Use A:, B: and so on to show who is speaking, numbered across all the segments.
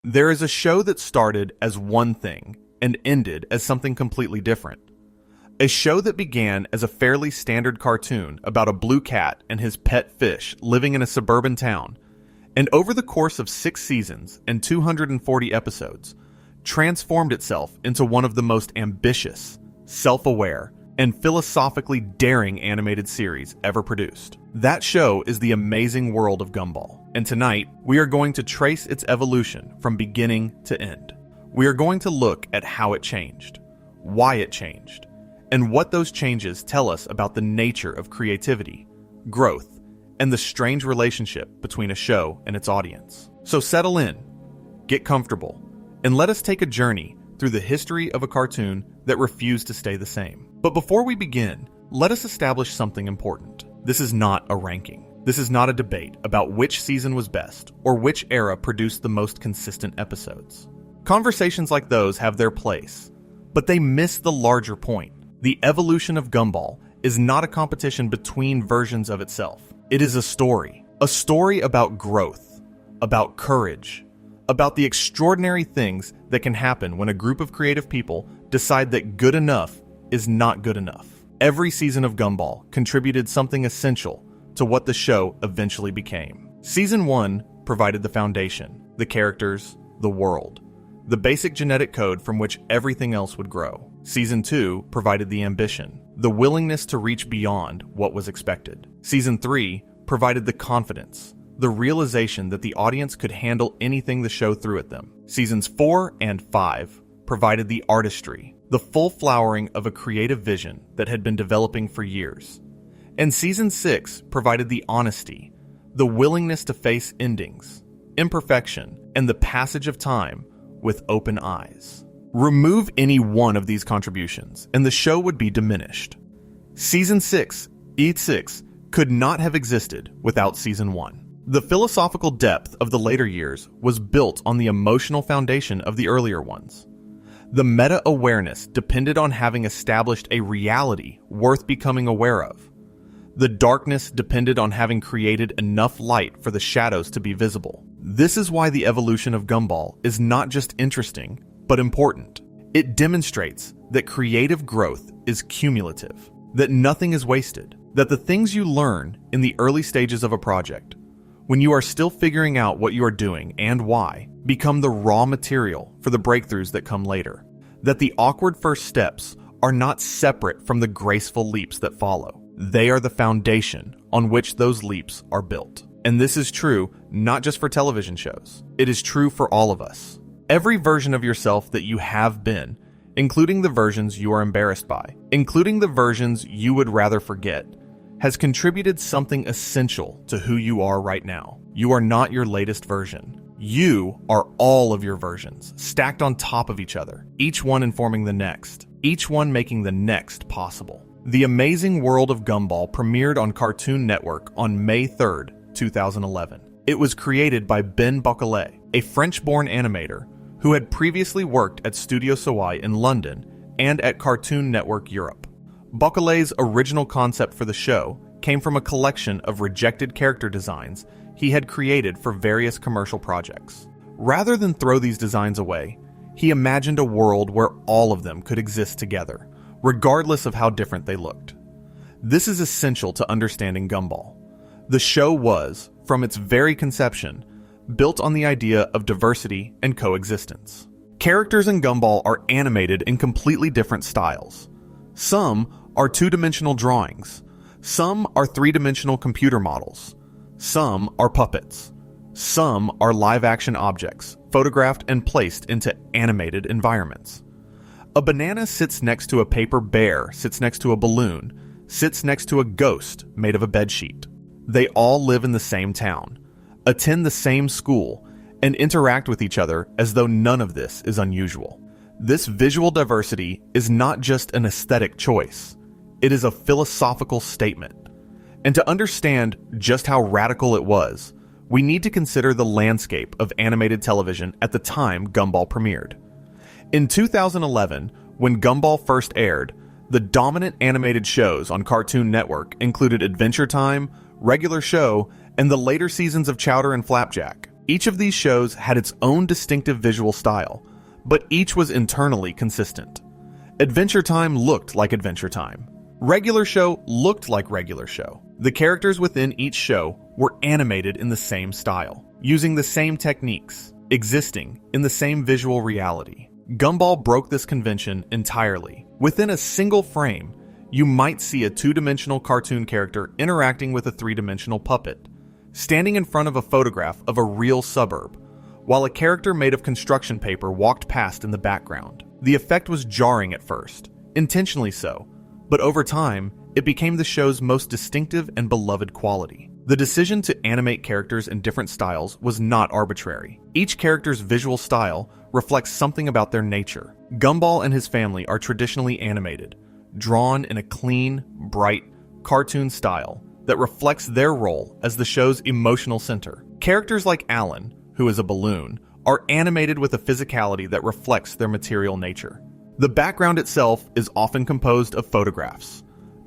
A: There is a show that started as one thing and ended as something completely different. A show that began as a fairly standard cartoon about a blue cat and his pet fish living in a suburban town, and over the course of 6 seasons and 240 episodes, transformed itself into one of the most ambitious, self-aware, and philosophically daring animated series ever produced. That show is The Amazing World of Gumball, and tonight we are going to trace its evolution from beginning to end. We are going to look at how it changed, why it changed, and what those changes tell us about the nature of creativity, growth, and the strange relationship between a show and its audience. So settle in, get comfortable, and let us take a journey through the history of a cartoon that refused to stay the same. But before we begin, let us establish something important. This is not a ranking. This is not a debate about which season was best or which era produced the most consistent episodes. Conversations like those have their place, but they miss the larger point. The evolution of Gumball is not a competition between versions of itself. It is a story about growth, about courage, about the extraordinary things that can happen when a group of creative people decide that good enough is not good enough. Every season of Gumball contributed something essential to what the show eventually became. Season 1 provided the foundation, the characters, the world, the basic genetic code from which everything else would grow. Season 2 provided the ambition, the willingness to reach beyond what was expected. Season 3 provided the confidence, the realization that the audience could handle anything the show threw at them. Seasons 4 and 5 provided the artistry, the full flowering of a creative vision that had been developing for years. And Season 6 provided the honesty, the willingness to face endings, imperfection, and the passage of time with open eyes. Remove any one of these contributions, and the show would be diminished. Season 6, E6, could not have existed without Season 1. The philosophical depth of the later years was built on the emotional foundation of the earlier ones. The meta-awareness depended on having established a reality worth becoming aware of. The darkness depended on having created enough light for the shadows to be visible. This is why the evolution of Gumball is not just interesting, but important. It demonstrates that creative growth is cumulative, that nothing is wasted, that the things you learn in the early stages of a project, when you are still figuring out what you are doing and why, become the raw material for the breakthroughs that come later. That the awkward first steps are not separate from the graceful leaps that follow. They are the foundation on which those leaps are built. And this is true not just for television shows. It is true for all of us. Every version of yourself that you have been, including the versions you are embarrassed by, including the versions you would rather forget, has contributed something essential to who you are right now. You are not your latest version. You are all of your versions, stacked on top of each other, each one informing the next, each one making the next possible. The Amazing World of Gumball premiered on Cartoon Network on May 3rd, 2011. It was created by Ben Bocquelet, a French-born animator who had previously worked at Studio Sawai in London and at Cartoon Network Europe. Bocquelet's original concept for the show came from a collection of rejected character designs he had created for various commercial projects. Rather than throw these designs away, he imagined a world where all of them could exist together, regardless of how different they looked. This is essential to understanding Gumball. The show was, from its very conception, built on the idea of diversity and coexistence. Characters in Gumball are animated in completely different styles. Some are two-dimensional drawings. Some are three-dimensional computer models. Some are puppets. Some are live-action objects, photographed and placed into animated environments. A banana sits next to a paper bear, sits next to a balloon, sits next to a ghost made of a bedsheet. They all live in the same town, attend the same school, and interact with each other as though none of this is unusual. This visual diversity is not just an aesthetic choice. It is a philosophical statement. And to understand just how radical it was, we need to consider the landscape of animated television at the time Gumball premiered. In 2011, when Gumball first aired, the dominant animated shows on Cartoon Network included Adventure Time, Regular Show, and the later seasons of Chowder and Flapjack. Each of these shows had its own distinctive visual style, but each was internally consistent. Adventure Time looked like Adventure Time. Regular Show looked like Regular Show. The characters within each show were animated in the same style, using the same techniques, existing in the same visual reality. Gumball broke this convention entirely. Within a single frame, you might see a two-dimensional cartoon character interacting with a three-dimensional puppet, standing in front of a photograph of a real suburb, while a character made of construction paper walked past in the background. The effect was jarring at first, intentionally so, but over time, it became the show's most distinctive and beloved quality. The decision to animate characters in different styles was not arbitrary. Each character's visual style reflects something about their nature. Gumball and his family are traditionally animated, drawn in a clean, bright, cartoon style that reflects their role as the show's emotional center. Characters like Alan, who is a balloon, are animated with a physicality that reflects their material nature. The background itself is often composed of photographs,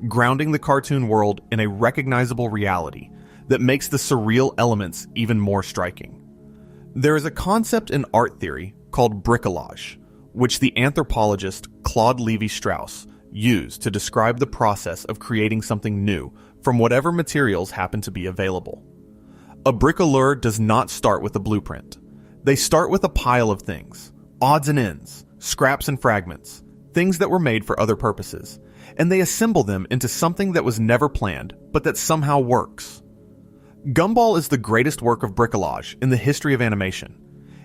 A: grounding the cartoon world in a recognizable reality that makes the surreal elements even more striking. There is a concept in art theory called bricklage, which the anthropologist Claude Lévi-Strauss used to describe the process of creating something new from whatever materials happen to be available. A bricoleur does not start with a blueprint. They start with a pile of things, odds and ends, scraps and fragments, things that were made for other purposes, and they assemble them into something that was never planned, but that somehow works. Gumball is the greatest work of bricolage in the history of animation.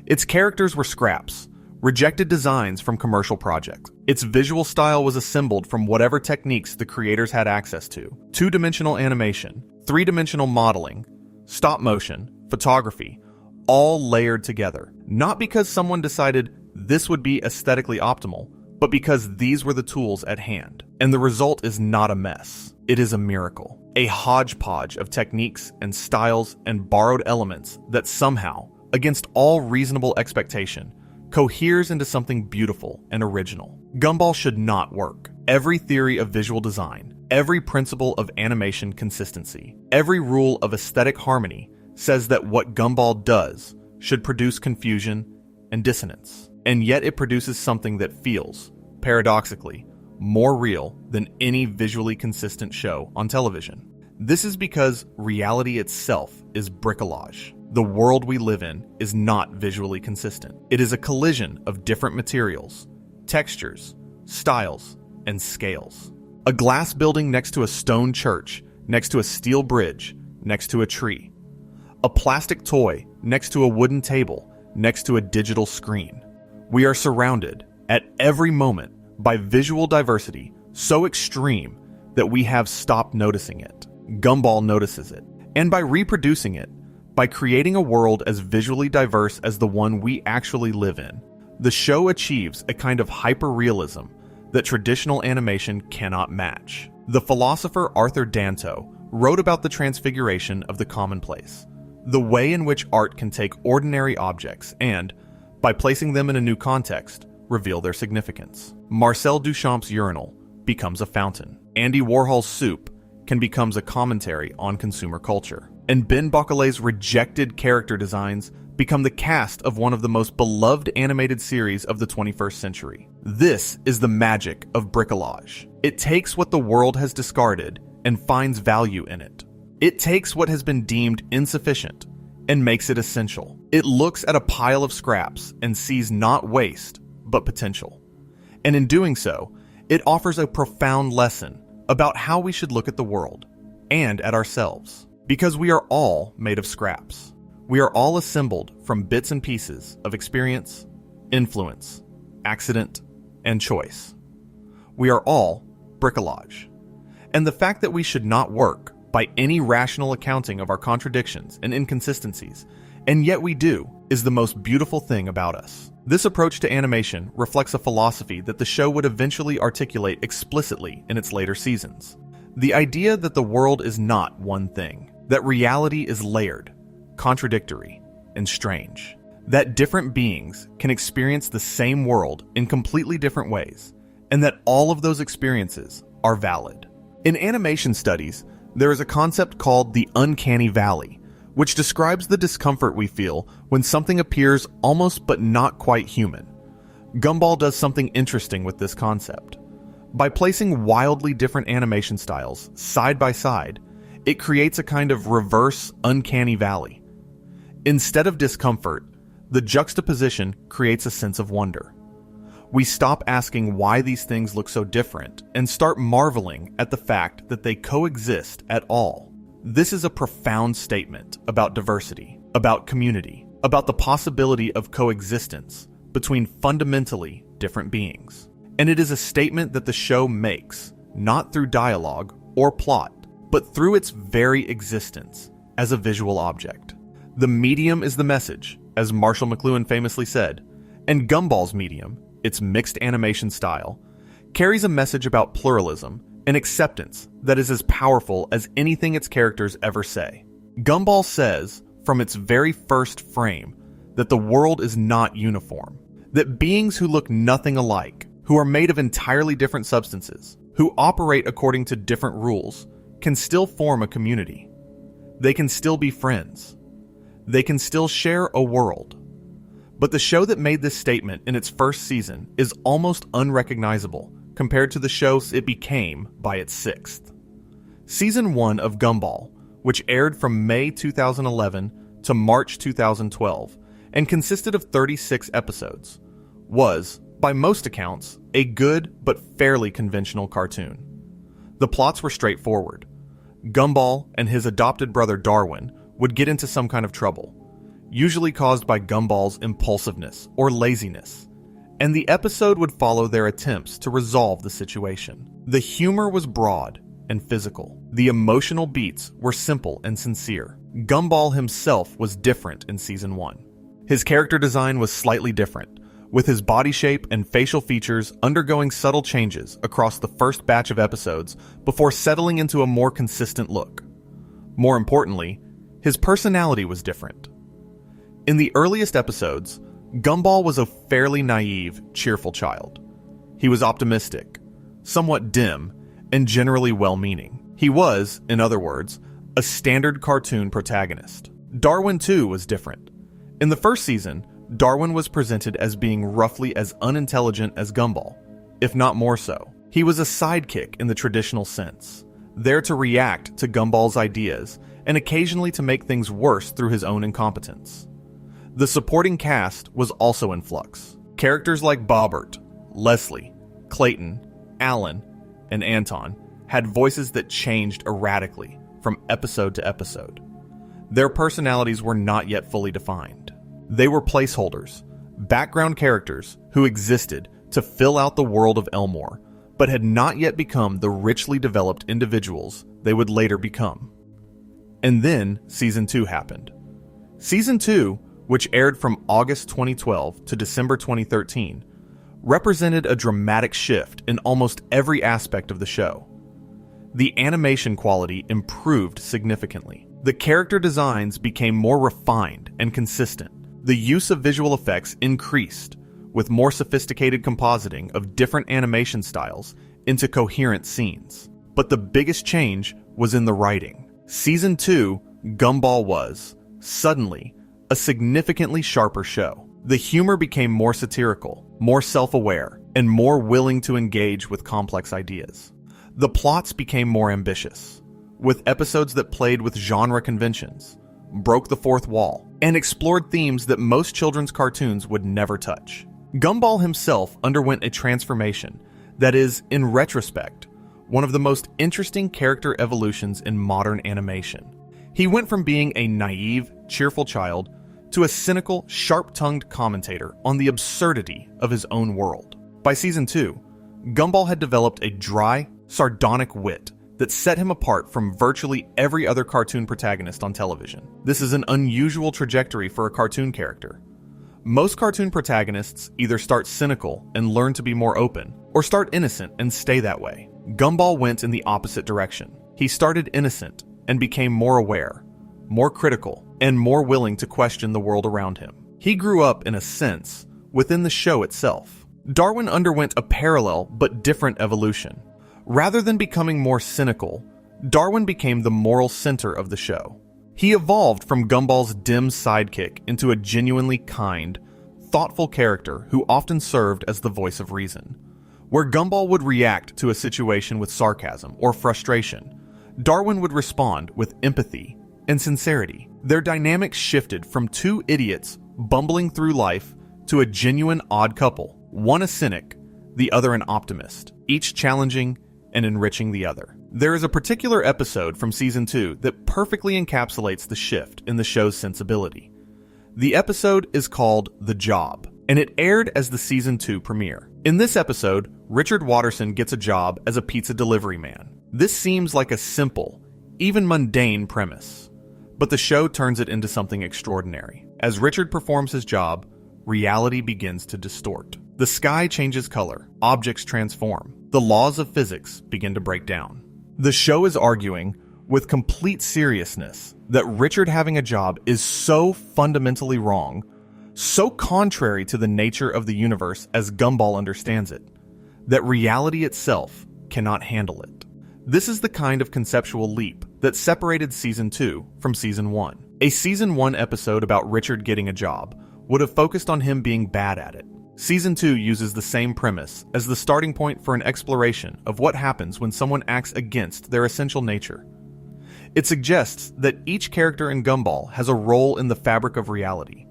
A: Its characters were scraps, rejected designs from commercial projects. Its visual style was assembled from whatever techniques the creators had access to: two-dimensional animation, three-dimensional modeling, stop motion, photography, all layered together. Not because someone decided this would be aesthetically optimal, but because these were the tools at hand. And the result is not a mess. It is a miracle. A hodgepodge of techniques and styles and borrowed elements that somehow, against all reasonable expectation, coheres into something beautiful and original. Gumball should not work. Every theory of visual design, every principle of animation consistency, every rule of aesthetic harmony says that what Gumball does should produce confusion and dissonance. And yet it produces something that feels, paradoxically, more real than any visually consistent show on television. This is because reality itself is bricolage. The world we live in is not visually consistent. It is a collision of different materials, textures, styles, and scales. A glass building next to a stone church, next to a steel bridge, next to a tree. A plastic toy next to a wooden table, next to a digital screen. We are surrounded, at every moment, by visual diversity so extreme that we have stopped noticing it. Gumball notices it. And by reproducing it, by creating a world as visually diverse as the one we actually live in, the show achieves a kind of hyper-realism that traditional animation cannot match. The philosopher Arthur Danto wrote about the transfiguration of the commonplace, the way in which art can take ordinary objects and, by placing them in a new context, reveal their significance. Marcel Duchamp's urinal becomes a fountain. Andy Warhol's soup can become a commentary on consumer culture. And Ben Bocquelet's rejected character designs become the cast of one of the most beloved animated series of the 21st century. This is the magic of bricolage. It takes what the world has discarded and finds value in it. It takes what has been deemed insufficient and makes it essential. It looks at a pile of scraps and sees not waste, but potential. And in doing so, it offers a profound lesson about how we should look at the world and at ourselves. Because we are all made of scraps. We are all assembled from bits and pieces of experience, influence, accident, and choice. We are all bricolage. And the fact that we should not work by any rational accounting of our contradictions and inconsistencies, and yet we do, is the most beautiful thing about us. This approach to animation reflects a philosophy that the show would eventually articulate explicitly in its later seasons. The idea that the world is not one thing, that reality is layered, contradictory, and strange, that different beings can experience the same world in completely different ways, and that all of those experiences are valid. In animation studies, there is a concept called the uncanny valley, which describes the discomfort we feel when something appears almost but not quite human. Gumball does something interesting with this concept. By placing wildly different animation styles side by side, it creates a kind of reverse uncanny valley. Instead of discomfort, the juxtaposition creates a sense of wonder. We stop asking why these things look so different and start marveling at the fact that they coexist at all. This is a profound statement about diversity, about community, about the possibility of coexistence between fundamentally different beings. And it is a statement that the show makes, not through dialogue or plot, but through its very existence as a visual object. The medium is the message, as Marshall McLuhan famously said, and Gumball's medium, its mixed animation style, carries a message about pluralism and acceptance that is as powerful as anything its characters ever say. Gumball says, from its very first frame, that the world is not uniform, that beings who look nothing alike, who are made of entirely different substances, who operate according to different rules, can still form a community. They can still be friends. They can still share a world. But the show that made this statement in its first season is almost unrecognizable compared to the shows it became by its sixth. Season 1 of Gumball, which aired from May 2011 to March 2012 and consisted of 36 episodes, was, by most accounts, a good but fairly conventional cartoon. The plots were straightforward. Gumball and his adopted brother Darwin would get into some kind of trouble, usually caused by Gumball's impulsiveness or laziness, and the episode would follow their attempts to resolve the situation. The humor was broad and physical. The emotional beats were simple and sincere. Gumball himself was different in Season 1. His character design was slightly different, with his body shape and facial features undergoing subtle changes across the first batch of episodes before settling into a more consistent look. More importantly, his personality was different. In the earliest episodes, Gumball was a fairly naive, cheerful child. He was optimistic, somewhat dim, and generally well-meaning. He was, in other words, a standard cartoon protagonist. Darwin, too, was different. In the first season, Darwin was presented as being roughly as unintelligent as Gumball, if not more so. He was a sidekick in the traditional sense, there to react to Gumball's ideas and occasionally to make things worse through his own incompetence. The supporting cast was also in flux. Characters like Bobbert, Leslie, Clayton, Alan, and Anton had voices that changed erratically from episode to episode. Their personalities were not yet fully defined. They were placeholders, background characters who existed to fill out the world of Elmore, but had not yet become the richly developed individuals they would later become. And then Season 2 happened. Season 2, which aired from August 2012 to December 2013, represented a dramatic shift in almost every aspect of the show. The animation quality improved significantly. The character designs became more refined and consistent. The use of visual effects increased, with more sophisticated compositing of different animation styles into coherent scenes. But the biggest change was in the writing. Season 2, Gumball was, suddenly, a significantly sharper show. The humor became more satirical, more self-aware, and more willing to engage with complex ideas. The plots became more ambitious, with episodes that played with genre conventions, broke the fourth wall, and explored themes that most children's cartoons would never touch. Gumball himself underwent a transformation that is, in retrospect, one of the most interesting character evolutions in modern animation. He went from being a naive, cheerful child to a cynical, sharp-tongued commentator on the absurdity of his own world. By Season 2, Gumball had developed a dry, sardonic wit that set him apart from virtually every other cartoon protagonist on television. This is an unusual trajectory for a cartoon character. Most cartoon protagonists either start cynical and learn to be more open, or start innocent and stay that way. Gumball went in the opposite direction. He started innocent and became more aware, more critical, and more willing to question the world around him. He grew up, in a sense, within the show itself. Darwin underwent a parallel but different evolution. Rather than becoming more cynical, Darwin became the moral center of the show. He evolved from Gumball's dim sidekick into a genuinely kind, thoughtful character who often served as the voice of reason. Where Gumball would react to a situation with sarcasm or frustration, Darwin would respond with empathy and sincerity. Their dynamics shifted from two idiots bumbling through life to a genuine odd couple, one a cynic, the other an optimist, each challenging and enriching the other. There is a particular episode from Season 2 that perfectly encapsulates the shift in the show's sensibility. The episode is called The Job, and it aired as the Season 2 premiere. In this episode, Richard Watterson gets a job as a pizza delivery man. This seems like a simple, even mundane premise, but the show turns it into something extraordinary. As Richard performs his job, reality begins to distort. The sky changes color, objects transform, the laws of physics begin to break down. The show is arguing, with complete seriousness, that Richard having a job is so fundamentally wrong, so contrary to the nature of the universe as Gumball understands it, that reality itself cannot handle it. This is the kind of conceptual leap that separated Season 2 from Season 1. A Season 1 episode about Richard getting a job would have focused on him being bad at it. Season 2 uses the same premise as the starting point for an exploration of what happens when someone acts against their essential nature. It suggests that each character in Gumball has a role in the fabric of reality,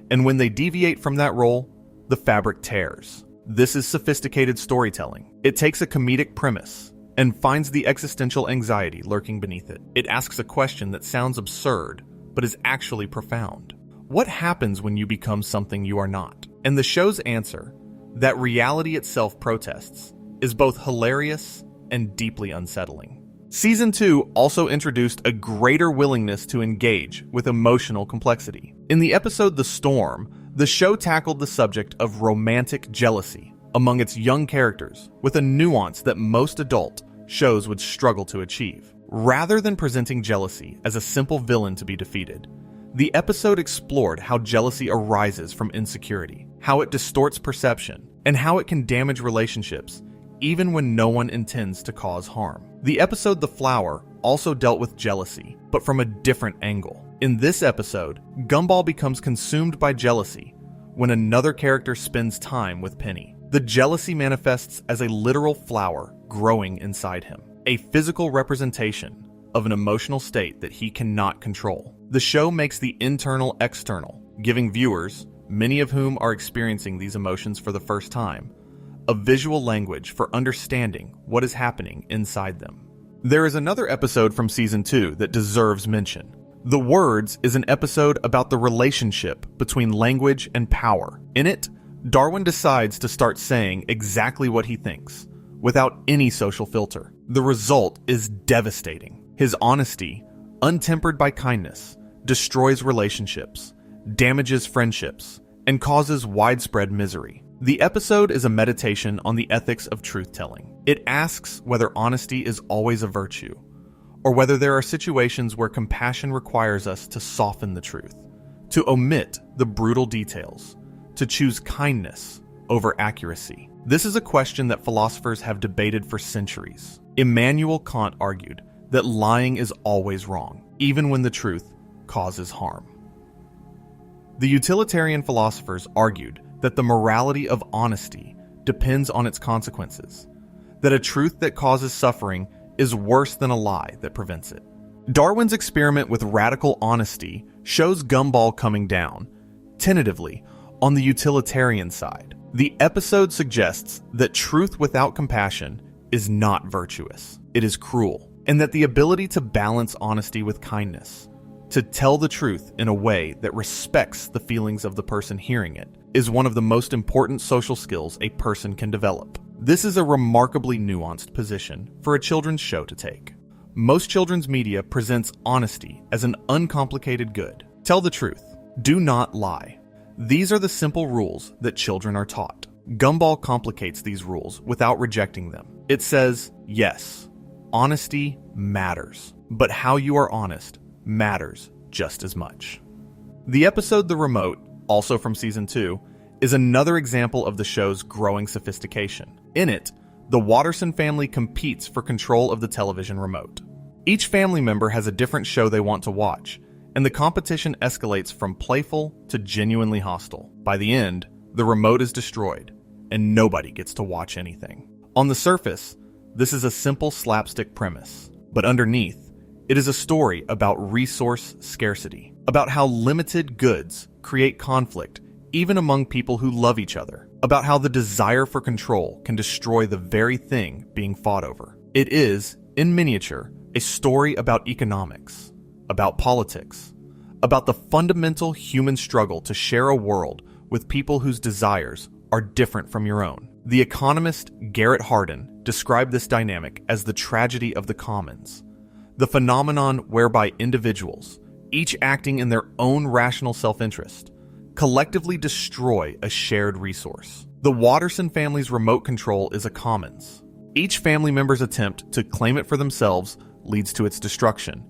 A: and when they deviate from that role, the fabric tears. This is sophisticated storytelling. It takes a comedic premise and finds the existential anxiety lurking beneath it. It asks a question that sounds absurd, but is actually profound. What happens when you become something you are not? And the show's answer, that reality itself protests, is both hilarious and deeply unsettling. Season 2 also introduced a greater willingness to engage with emotional complexity. In the episode The Storm, the show tackled the subject of romantic jealousy among its young characters with a nuance that most adult shows would struggle to achieve. Rather than presenting jealousy as a simple villain to be defeated, the episode explored how jealousy arises from insecurity, how it distorts perception, and how it can damage relationships even when no one intends to cause harm. The episode The Flower also dealt with jealousy, but from a different angle. In this episode, Gumball becomes consumed by jealousy when another character spends time with Penny. The jealousy manifests as a literal flower growing inside him, a physical representation of an emotional state that he cannot control. The show makes the internal external, giving viewers, many of whom are experiencing these emotions for the first time, a visual language for understanding what is happening inside them. There is another episode from Season 2 that deserves mention. The Words is an episode about the relationship between language and power. In it, Darwin decides to start saying exactly what he thinks, without any social filter. The result is devastating. His honesty, untempered by kindness, destroys relationships, damages friendships, and causes widespread misery. The episode is a meditation on the ethics of truth-telling. It asks whether honesty is always a virtue, or whether there are situations where compassion requires us to soften the truth, to omit the brutal details, to choose kindness over accuracy. This is a question that philosophers have debated for centuries. Immanuel Kant argued that lying is always wrong, even when the truth causes harm. The utilitarian philosophers argued that the morality of honesty depends on its consequences, that a truth that causes suffering is worse than a lie that prevents it. Darwin's experiment with radical honesty shows Gumball coming down, tentatively, on the utilitarian side. The episode suggests that truth without compassion is not virtuous, it is cruel, and that the ability to balance honesty with kindness, to tell the truth in a way that respects the feelings of the person hearing it, is one of the most important social skills a person can develop. This is a remarkably nuanced position for a children's show to take. Most children's media presents honesty as an uncomplicated good. Tell the truth. Do not lie. These are the simple rules that children are taught. Gumball complicates these rules without rejecting them. It says, yes, honesty matters, but how you are honest matters just as much. The episode The Remote, also from Season 2, is another example of the show's growing sophistication. In it, the Watterson family competes for control of the television remote. Each family member has a different show they want to watch, and the competition escalates from playful to genuinely hostile. By the end, the remote is destroyed, and nobody gets to watch anything. On the surface, this is a simple slapstick premise, but underneath, it is a story about resource scarcity, about how limited goods create conflict even among people who love each other, about how the desire for control can destroy the very thing being fought over. It is, in miniature, a story about economics, about politics, about the fundamental human struggle to share a world with people whose desires are different from your own. The economist Garrett Hardin described this dynamic as the tragedy of the commons, the phenomenon whereby individuals, each acting in their own rational self-interest, collectively destroy a shared resource. The Watterson family's remote control is a commons. Each family member's attempt to claim it for themselves leads to its destruction,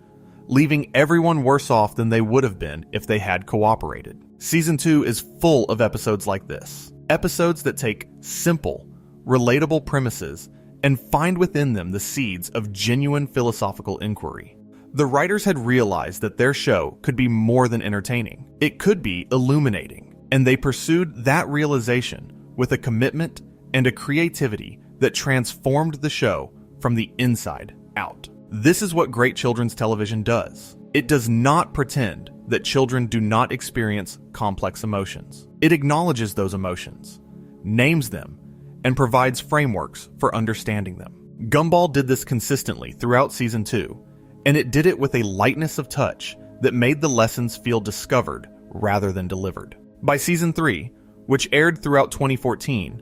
A: leaving everyone worse off than they would have been if they had cooperated. Season 2 is full of episodes like this. Episodes that take simple, relatable premises and find within them the seeds of genuine philosophical inquiry. The writers had realized that their show could be more than entertaining. It could be illuminating, and they pursued that realization with a commitment and a creativity that transformed the show from the inside out. This is what great children's television does. It does not pretend that children do not experience complex emotions. It acknowledges those emotions, names them, and provides frameworks for understanding them. Gumball did this consistently throughout Season 2, and it did it with a lightness of touch that made the lessons feel discovered rather than delivered. By Season 3, which aired throughout 2014,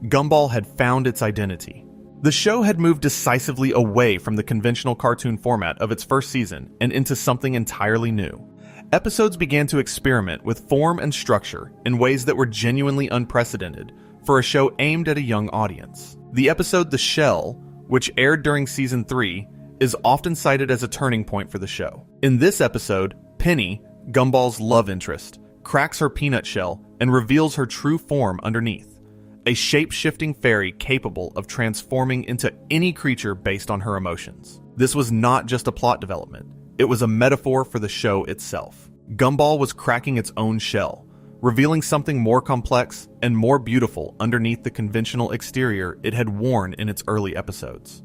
A: Gumball had found its identity. The show had moved decisively away from the conventional cartoon format of its first season and into something entirely new. Episodes began to experiment with form and structure in ways that were genuinely unprecedented for a show aimed at a young audience. The episode The Shell, which aired during Season 3, is often cited as a turning point for the show. In this episode, Penny, Gumball's love interest, cracks her peanut shell and reveals her true form underneath, a shape-shifting fairy capable of transforming into any creature based on her emotions. This was not just a plot development, it was a metaphor for the show itself. Gumball was cracking its own shell, revealing something more complex and more beautiful underneath the conventional exterior it had worn in its early episodes.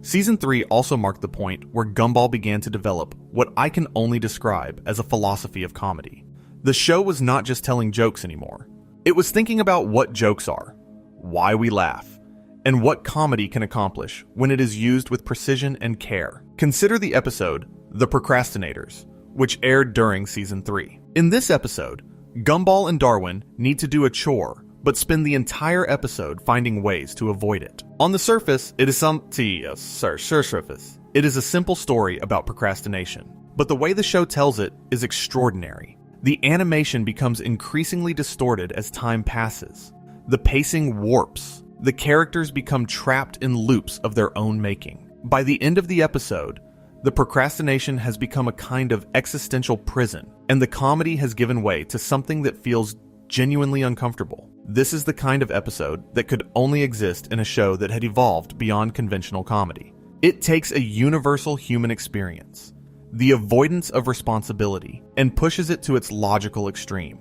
A: Season 3 also marked the point where Gumball began to develop what I can only describe as a philosophy of comedy. The show was not just telling jokes anymore. It was thinking about what jokes are, why we laugh, and what comedy can accomplish when it is used with precision and care. Consider the episode, The Procrastinators, which aired during Season 3. In this episode, Gumball and Darwin need to do a chore, but spend the entire episode finding ways to avoid it. On the surface, it is It is a simple story about procrastination, but the way the show tells it is extraordinary. The animation becomes increasingly distorted as time passes. The pacing warps. The characters become trapped in loops of their own making. By the end of the episode, the procrastination has become a kind of existential prison, and the comedy has given way to something that feels genuinely uncomfortable. This is the kind of episode that could only exist in a show that had evolved beyond conventional comedy. It takes a universal human experience, the avoidance of responsibility, and pushes it to its logical extreme,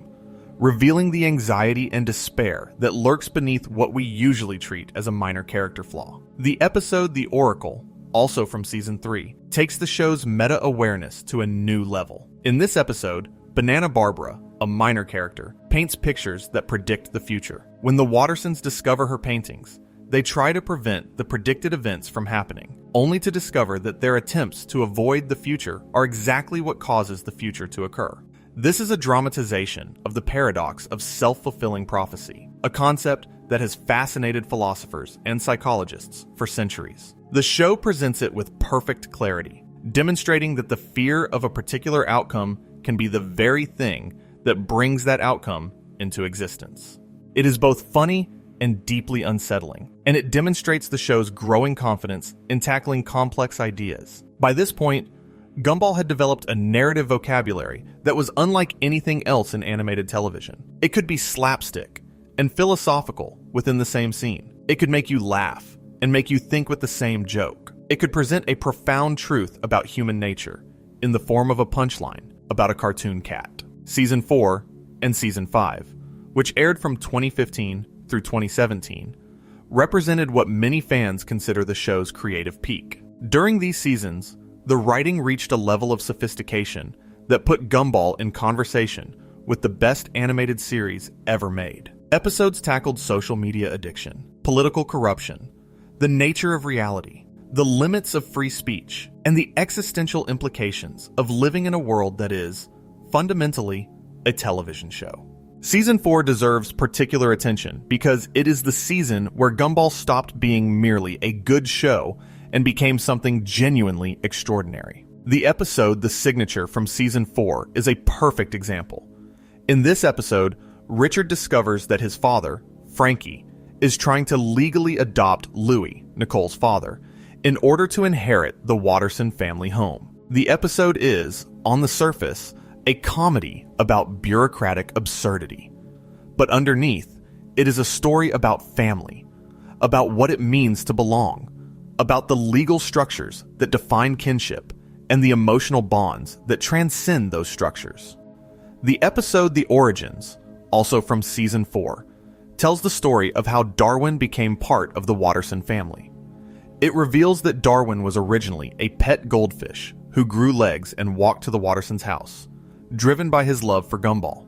A: revealing the anxiety and despair that lurks beneath what we usually treat as a minor character flaw. The episode The Oracle, also from Season 3, takes the show's meta-awareness to a new level. In this episode, Banana Barbara, a minor character, paints pictures that predict the future. When the Wattersons discover her paintings, they try to prevent the predicted events from happening, only to discover that their attempts to avoid the future are exactly what causes the future to occur. This is a dramatization of the paradox of self-fulfilling prophecy, a concept that has fascinated philosophers and psychologists for centuries. The show presents it with perfect clarity, demonstrating that the fear of a particular outcome can be the very thing that brings that outcome into existence. It is both funny and deeply unsettling, and it demonstrates the show's growing confidence in tackling complex ideas. By this point, Gumball had developed a narrative vocabulary that was unlike anything else in animated television. It could be slapstick and philosophical within the same scene. It could make you laugh and make you think with the same joke. It could present a profound truth about human nature in the form of a punchline, about a cartoon cat. Season 4 and Season 5, which aired from 2015 through 2017, represented what many fans consider the show's creative peak. During these seasons, the writing reached a level of sophistication that put Gumball in conversation with the best animated series ever made. Episodes tackled social media addiction, political corruption, the nature of reality, the limits of free speech, and the existential implications of living in a world that is, fundamentally, a television show. Season 4 deserves particular attention because it is the season where Gumball stopped being merely a good show and became something genuinely extraordinary. The episode The Signature from Season 4 is a perfect example. In this episode, Richard discovers that his father, Frankie, is trying to legally adopt Louis, Nicole's father, in order to inherit the Watterson family home. The episode is, on the surface, a comedy about bureaucratic absurdity. But underneath, it is a story about family, about what it means to belong, about the legal structures that define kinship, and the emotional bonds that transcend those structures. The episode The Origins, also from Season 4, tells the story of how Darwin became part of the Watterson family. It reveals that Darwin was originally a pet goldfish who grew legs and walked to the Wattersons' house, driven by his love for Gumball.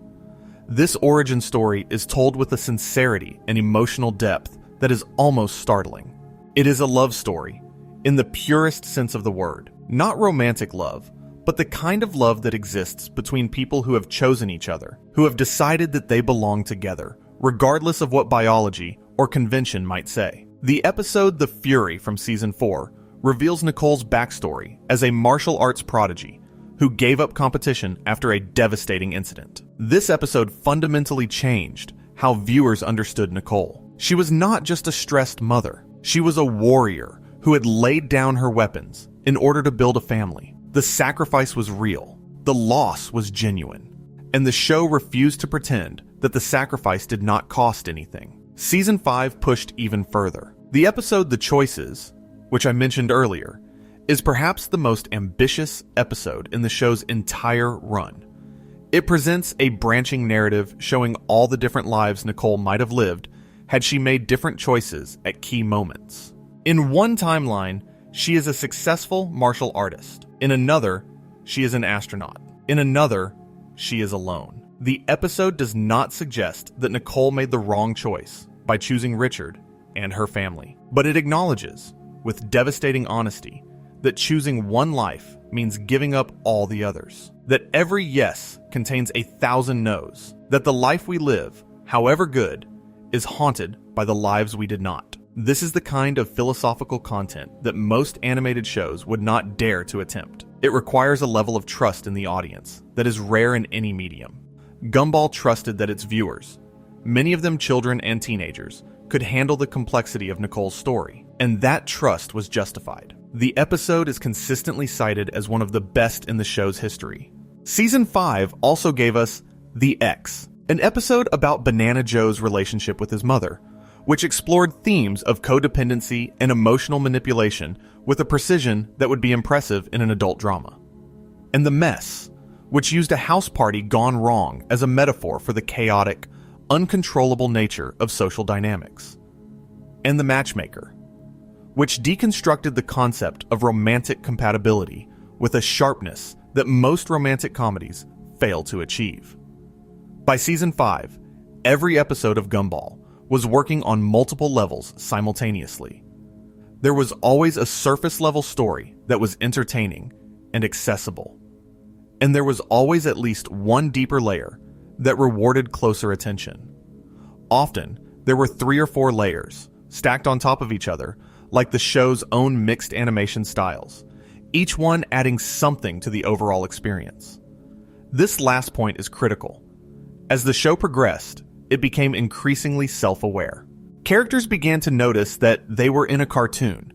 A: This origin story is told with a sincerity and emotional depth that is almost startling. It is a love story, in the purest sense of the word. Not romantic love, but the kind of love that exists between people who have chosen each other, who have decided that they belong together, regardless of what biology or convention might say. The episode The Fury from Season 4 reveals Nicole's backstory as a martial arts prodigy who gave up competition after a devastating incident. This episode fundamentally changed how viewers understood Nicole. She was not just a stressed mother. She was a warrior who had laid down her weapons in order to build a family. The sacrifice was real. The loss was genuine. And the show refused to pretend that the sacrifice did not cost anything. Season 5 pushed even further. The episode The Choices, which I mentioned earlier, is perhaps the most ambitious episode in the show's entire run. It presents a branching narrative showing all the different lives Nicole might have lived had she made different choices at key moments. In one timeline, she is a successful martial artist. In another, she is an astronaut. In another, she is alone. The episode does not suggest that Nicole made the wrong choice by choosing Richard and her family, but it acknowledges, with devastating honesty, that choosing one life means giving up all the others. That every yes contains 1,000 no's. That the life we live, however good, is haunted by the lives we did not. This is the kind of philosophical content that most animated shows would not dare to attempt. It requires a level of trust in the audience that is rare in any medium. Gumball trusted that its viewers, many of them children and teenagers, could handle the complexity of Nicole's story, and that trust was justified. The episode is consistently cited as one of the best in the show's history. Season 5 also gave us The X, an episode about Banana Joe's relationship with his mother, which explored themes of codependency and emotional manipulation with a precision that would be impressive in an adult drama. And The Mess, which used a house party gone wrong as a metaphor for the chaotic, uncontrollable nature of social dynamics. And The Matchmaker, which deconstructed the concept of romantic compatibility with a sharpness that most romantic comedies fail to achieve. By Season 5, every episode of Gumball was working on multiple levels simultaneously. There was always a surface-level story that was entertaining and accessible. And there was always at least one deeper layer that rewarded closer attention. Often, there were 3 or 4 layers, stacked on top of each other, like the show's own mixed animation styles, each one adding something to the overall experience. This last point is critical. As the show progressed, it became increasingly self-aware. Characters began to notice that they were in a cartoon.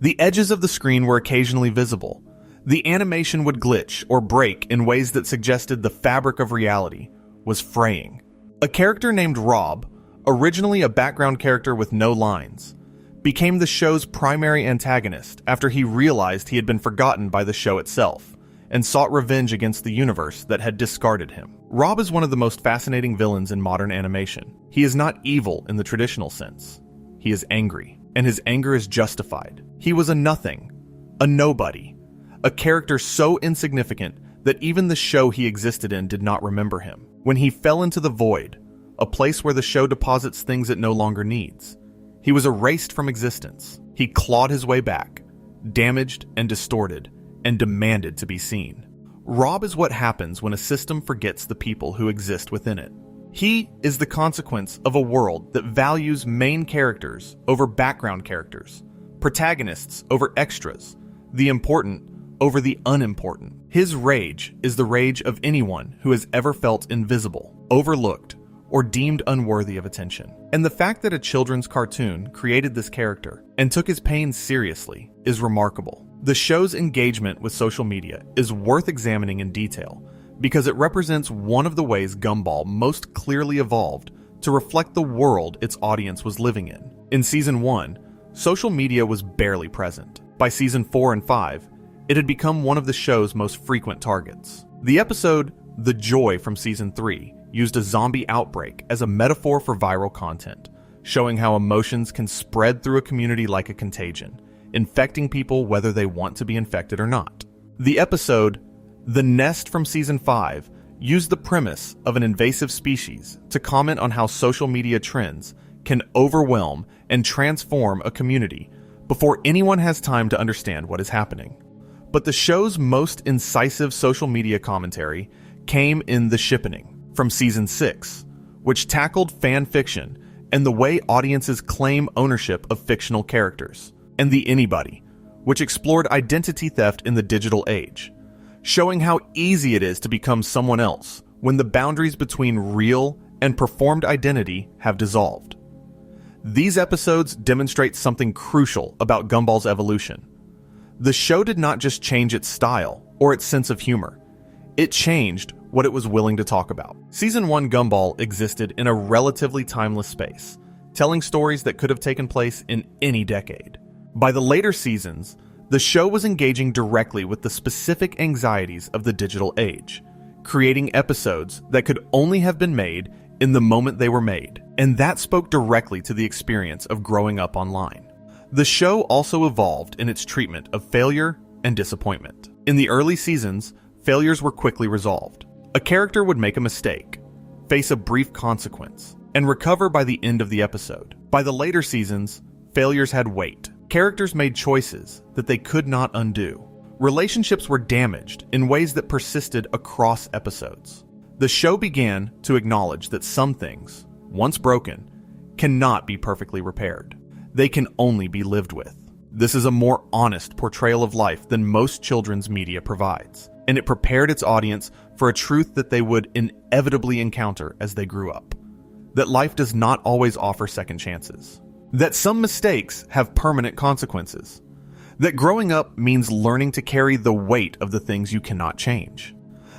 A: The edges of the screen were occasionally visible. The animation would glitch or break in ways that suggested the fabric of reality was fraying. A character named Rob, originally a background character with no lines, became the show's primary antagonist after he realized he had been forgotten by the show itself and sought revenge against the universe that had discarded him. Rob is one of the most fascinating villains in modern animation. He is not evil in the traditional sense. He is angry, and his anger is justified. He was a nothing, a nobody, a character so insignificant that even the show he existed in did not remember him. When he fell into the void, a place where the show deposits things it no longer needs, he was erased from existence. He clawed his way back, damaged and distorted, and demanded to be seen. Rob is what happens when a system forgets the people who exist within it. He is the consequence of a world that values main characters over background characters, protagonists over extras, the important over the unimportant. His rage is the rage of anyone who has ever felt invisible, overlooked, or deemed unworthy of attention. And the fact that a children's cartoon created this character and took his pain seriously is remarkable. The show's engagement with social media is worth examining in detail because it represents one of the ways Gumball most clearly evolved to reflect the world its audience was living in. In Season 1, social media was barely present. By Season 4 and 5, it had become one of the show's most frequent targets. The episode The Joy from Season 3 used a zombie outbreak as a metaphor for viral content, showing how emotions can spread through a community like a contagion, infecting people whether they want to be infected or not. The episode The Nest from Season 5 used the premise of an invasive species to comment on how social media trends can overwhelm and transform a community before anyone has time to understand what is happening. But the show's most incisive social media commentary came in The Shippening from Season 6, which tackled fan fiction and the way audiences claim ownership of fictional characters, and The Anybody, which explored identity theft in the digital age, showing how easy it is to become someone else when the boundaries between real and performed identity have dissolved. These episodes demonstrate something crucial about Gumball's evolution. The show did not just change its style or its sense of humor. It changed what it was willing to talk about. Season 1 Gumball existed in a relatively timeless space, telling stories that could have taken place in any decade. By the later seasons, the show was engaging directly with the specific anxieties of the digital age, creating episodes that could only have been made in the moment they were made, and that spoke directly to the experience of growing up online. The show also evolved in its treatment of failure and disappointment. In the early seasons, failures were quickly resolved. A character would make a mistake, face a brief consequence, and recover by the end of the episode. By the later seasons, failures had weight. Characters made choices that they could not undo. Relationships were damaged in ways that persisted across episodes. The show began to acknowledge that some things, once broken, cannot be perfectly repaired. They can only be lived with. This is a more honest portrayal of life than most children's media provides, and it prepared its audience for a truth that they would inevitably encounter as they grew up. That life does not always offer second chances. That some mistakes have permanent consequences. That growing up means learning to carry the weight of the things you cannot change.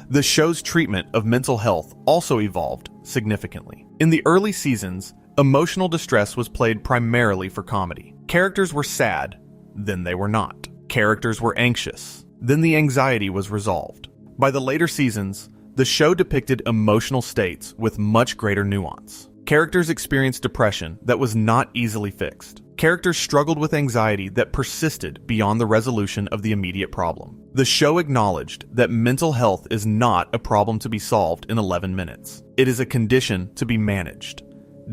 A: The show's treatment of mental health also evolved significantly. In the early seasons, emotional distress was played primarily for comedy. Characters were sad, then they were not. Characters were anxious, then the anxiety was resolved. By the later seasons, the show depicted emotional states with much greater nuance. Characters experienced depression that was not easily fixed. Characters struggled with anxiety that persisted beyond the resolution of the immediate problem. The show acknowledged that mental health is not a problem to be solved in 11 minutes. It is a condition to be managed,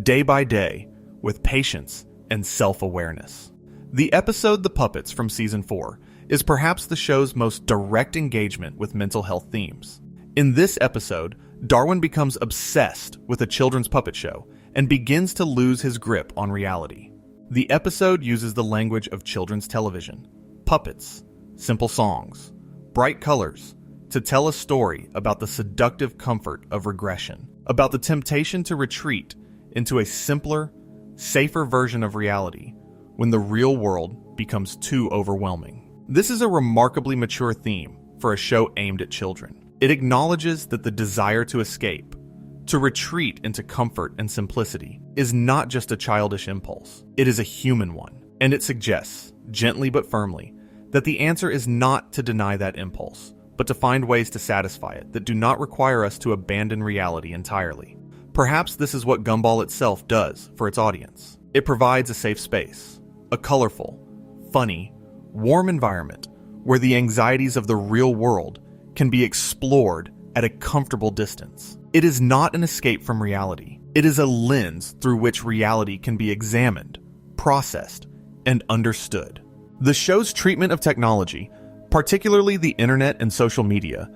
A: day by day, with patience and self-awareness. The episode The Puppets from Season 4 is perhaps the show's most direct engagement with mental health themes. In this episode, Darwin becomes obsessed with a children's puppet show and begins to lose his grip on reality. The episode uses the language of children's television, puppets, simple songs, bright colors, to tell a story about the seductive comfort of regression, about the temptation to retreat into a simpler, safer version of reality when the real world becomes too overwhelming. This is a remarkably mature theme for a show aimed at children. It acknowledges that the desire to escape, to retreat into comfort and simplicity, is not just a childish impulse. It is a human one, and it suggests, gently but firmly, that the answer is not to deny that impulse, but to find ways to satisfy it that do not require us to abandon reality entirely. Perhaps this is what Gumball itself does for its audience. It provides a safe space, a colorful, funny, warm environment where the anxieties of the real world can be explored at a comfortable distance. It is not an escape from reality. It is a lens through which reality can be examined, processed, and understood. The show's treatment of technology, particularly the internet and social media,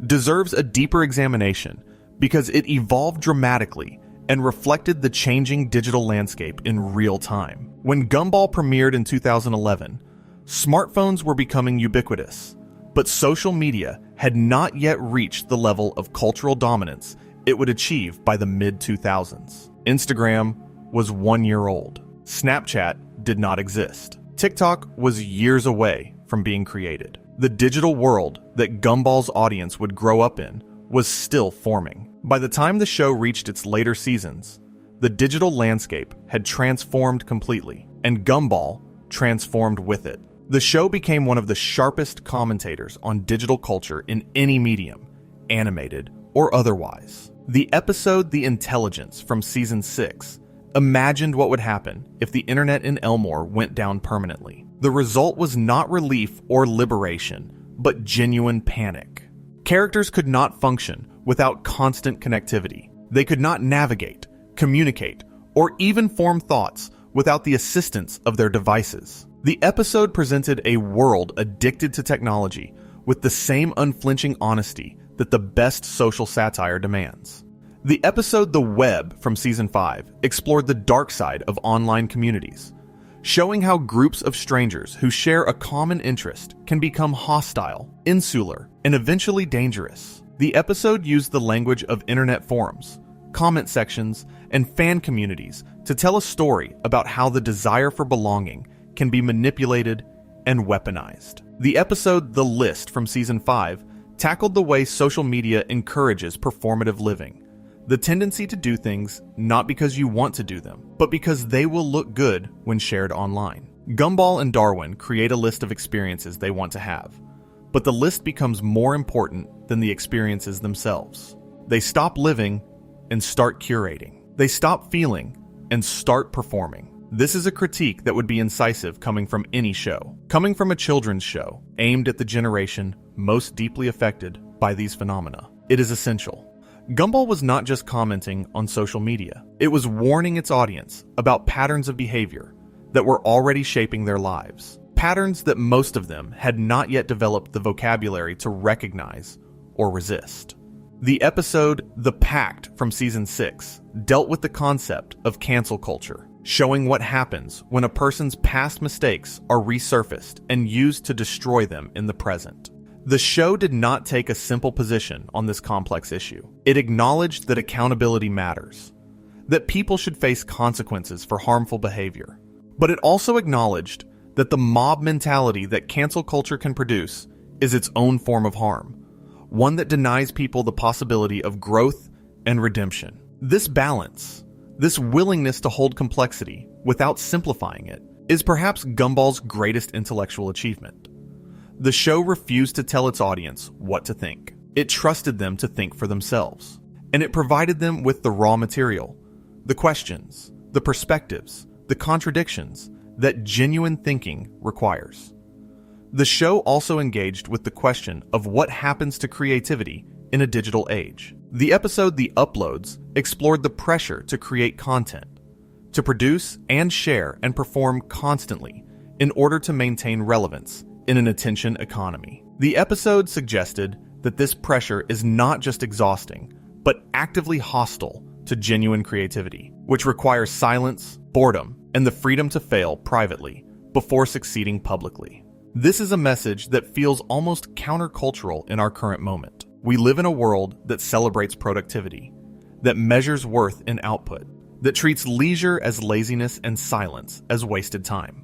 A: deserves a deeper examination because it evolved dramatically and reflected the changing digital landscape in real time. When Gumball premiered in 2011, smartphones were becoming ubiquitous, but social media had not yet reached the level of cultural dominance it would achieve by the mid-2000s. Instagram was 1 year old. Snapchat did not exist. TikTok was years away from being created. The digital world that Gumball's audience would grow up in was still forming. By the time the show reached its later seasons, the digital landscape had transformed completely, and Gumball transformed with it. The show became one of the sharpest commentators on digital culture in any medium, animated or otherwise. The episode The Intelligence from Season 6 imagined what would happen if the internet in Elmore went down permanently. The result was not relief or liberation, but genuine panic. Characters could not function without constant connectivity. They could not navigate, communicate, or even form thoughts without the assistance of their devices. The episode presented a world addicted to technology with the same unflinching honesty that the best social satire demands. The episode The Web from Season 5 explored the dark side of online communities, showing how groups of strangers who share a common interest can become hostile, insular, and eventually dangerous. The episode used the language of internet forums, comment sections, and fan communities to tell a story about how the desire for belonging can be manipulated and weaponized. The episode The List from Season 5 tackled the way social media encourages performative living, the tendency to do things not because you want to do them, but because they will look good when shared online. Gumball and Darwin create a list of experiences they want to have, but the list becomes more important than the experiences themselves. They stop living and start curating. They stop feeling and start performing. This is a critique that would be incisive coming from any show. Coming from a children's show aimed at the generation most deeply affected by these phenomena, it is essential. Gumball was not just commenting on social media. It was warning its audience about patterns of behavior that were already shaping their lives. Patterns that most of them had not yet developed the vocabulary to recognize or resist. The episode The Pact from Season 6 dealt with the concept of cancel culture, showing what happens when a person's past mistakes are resurfaced and used to destroy them in the present. The show did not take a simple position on this complex issue. It acknowledged that accountability matters, that people should face consequences for harmful behavior. But it also acknowledged that the mob mentality that cancel culture can produce is its own form of harm, one that denies people the possibility of growth and redemption. This balance, this willingness to hold complexity without simplifying it, is perhaps Gumball's greatest intellectual achievement. The show refused to tell its audience what to think. It trusted them to think for themselves, and it provided them with the raw material, the questions, the perspectives, the contradictions that genuine thinking requires. The show also engaged with the question of what happens to creativity in a digital age. The episode The Uploads explored the pressure to create content, to produce and share and perform constantly in order to maintain relevance in an attention economy. The episode suggested that this pressure is not just exhausting, but actively hostile to genuine creativity, which requires silence, boredom, and the freedom to fail privately before succeeding publicly. This is a message that feels almost countercultural in our current moment. We live in a world that celebrates productivity, that measures worth in output, that treats leisure as laziness and silence as wasted time.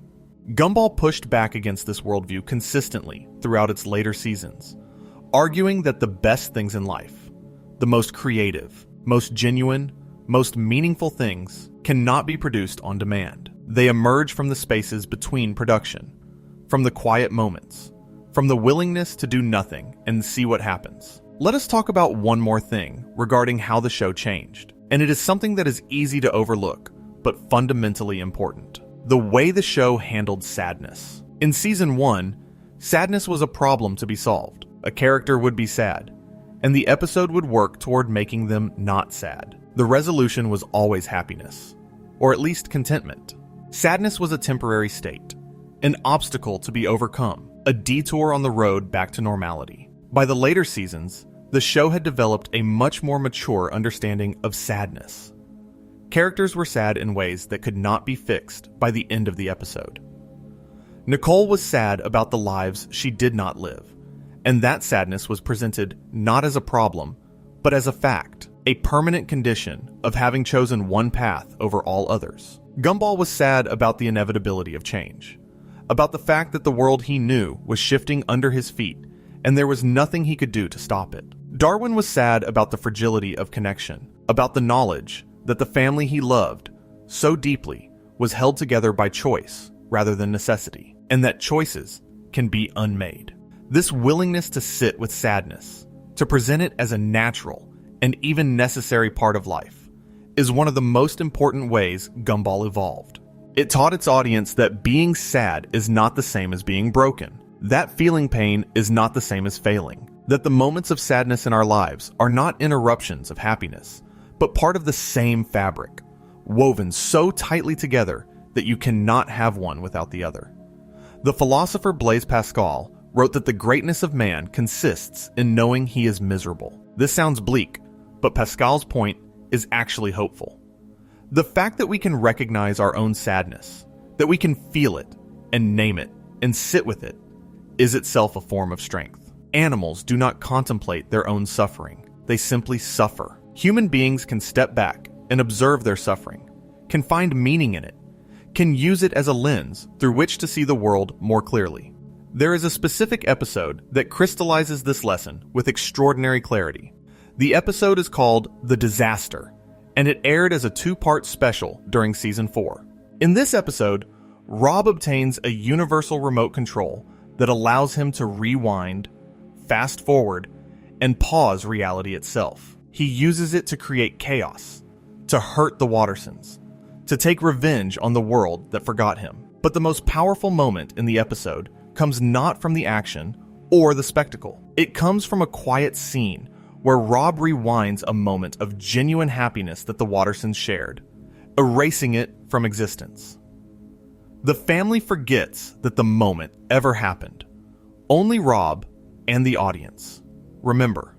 A: Gumball pushed back against this worldview consistently throughout its later seasons, arguing that the best things in life, the most creative, most genuine, most meaningful things cannot be produced on demand. They emerge from the spaces between production, from the quiet moments, from the willingness to do nothing and see what happens. Let us talk about one more thing regarding how the show changed, and it is something that is easy to overlook, but fundamentally important. The way the show handled sadness. In Season 1, sadness was a problem to be solved. A character would be sad, and the episode would work toward making them not sad. The resolution was always happiness, or at least contentment. Sadness was a temporary state, an obstacle to be overcome, a detour on the road back to normality. By the later seasons, the show had developed a much more mature understanding of sadness. Characters were sad in ways that could not be fixed by the end of the episode. Nicole was sad about the lives she did not live, and that sadness was presented not as a problem, but as a fact, a permanent condition of having chosen one path over all others. Gumball was sad about the inevitability of change, about the fact that the world he knew was shifting under his feet, and there was nothing he could do to stop it. Darwin was sad about the fragility of connection, about the knowledge that the family he loved so deeply was held together by choice rather than necessity, and that choices can be unmade. This willingness to sit with sadness, to present it as a natural and even necessary part of life, is one of the most important ways Gumball evolved. It taught its audience that being sad is not the same as being broken, that feeling pain is not the same as failing, that the moments of sadness in our lives are not interruptions of happiness, but part of the same fabric, woven so tightly together that you cannot have one without the other. The philosopher Blaise Pascal wrote that the greatness of man consists in knowing he is miserable. This sounds bleak, but Pascal's point is actually hopeful. The fact that we can recognize our own sadness, that we can feel it and name it and sit with it, is itself a form of strength. Animals do not contemplate their own suffering. They simply suffer. Human beings can step back and observe their suffering, can find meaning in it, can use it as a lens through which to see the world more clearly. There is a specific episode that crystallizes this lesson with extraordinary clarity. The episode is called The Disaster, and it aired as a 2-part special during Season 4. In this episode, Rob obtains a universal remote control that allows him to rewind, fast forward, and pause reality itself. He uses it to create chaos, to hurt the Wattersons, to take revenge on the world that forgot him. But the most powerful moment in the episode comes not from the action or the spectacle. It comes from a quiet scene where Rob rewinds a moment of genuine happiness that the Wattersons shared, erasing it from existence. The family forgets that the moment ever happened. Only Rob and the audience remember.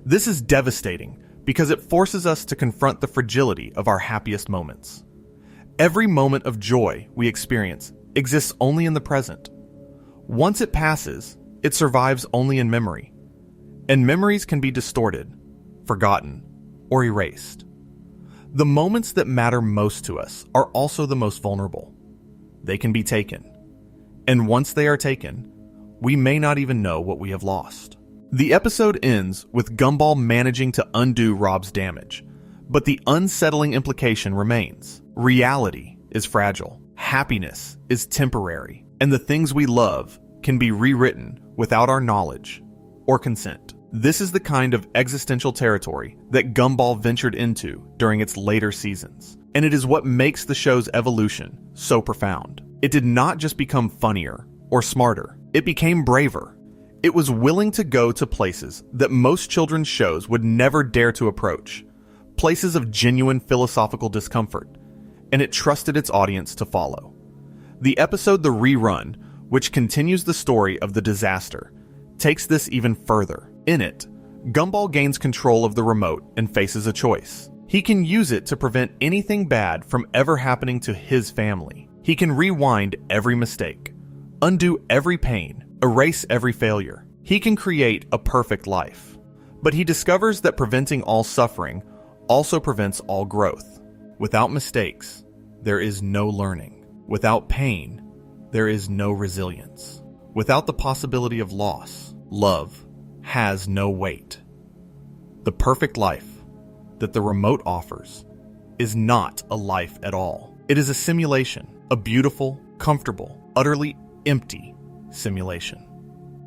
A: This is devastating because it forces us to confront the fragility of our happiest moments. Every moment of joy we experience exists only in the present. Once it passes, it survives only in memory. And memories can be distorted, forgotten, or erased. The moments that matter most to us are also the most vulnerable. They can be taken. And once they are taken, we may not even know what we have lost. The episode ends with Gumball managing to undo Rob's damage, but the unsettling implication remains. Reality is fragile, happiness is temporary, and the things we love can be rewritten without our knowledge or consent. This is the kind of existential territory that Gumball ventured into during its later seasons, and it is what makes the show's evolution so profound. It did not just become funnier or smarter, it became braver. It was willing to go to places that most children's shows would never dare to approach, places of genuine philosophical discomfort, and it trusted its audience to follow. The episode The Rerun, which continues the story of the disaster, takes this even further. In it, Gumball gains control of the remote and faces a choice. He can use it to prevent anything bad from ever happening to his family. He can rewind every mistake, undo every pain, erase every failure. He can create a perfect life. But he discovers that preventing all suffering also prevents all growth. Without mistakes, there is no learning. Without pain, there is no resilience. Without the possibility of loss, love has no weight. The perfect life that the remote offers is not a life at all. It is a simulation, a beautiful, comfortable, utterly empty simulation.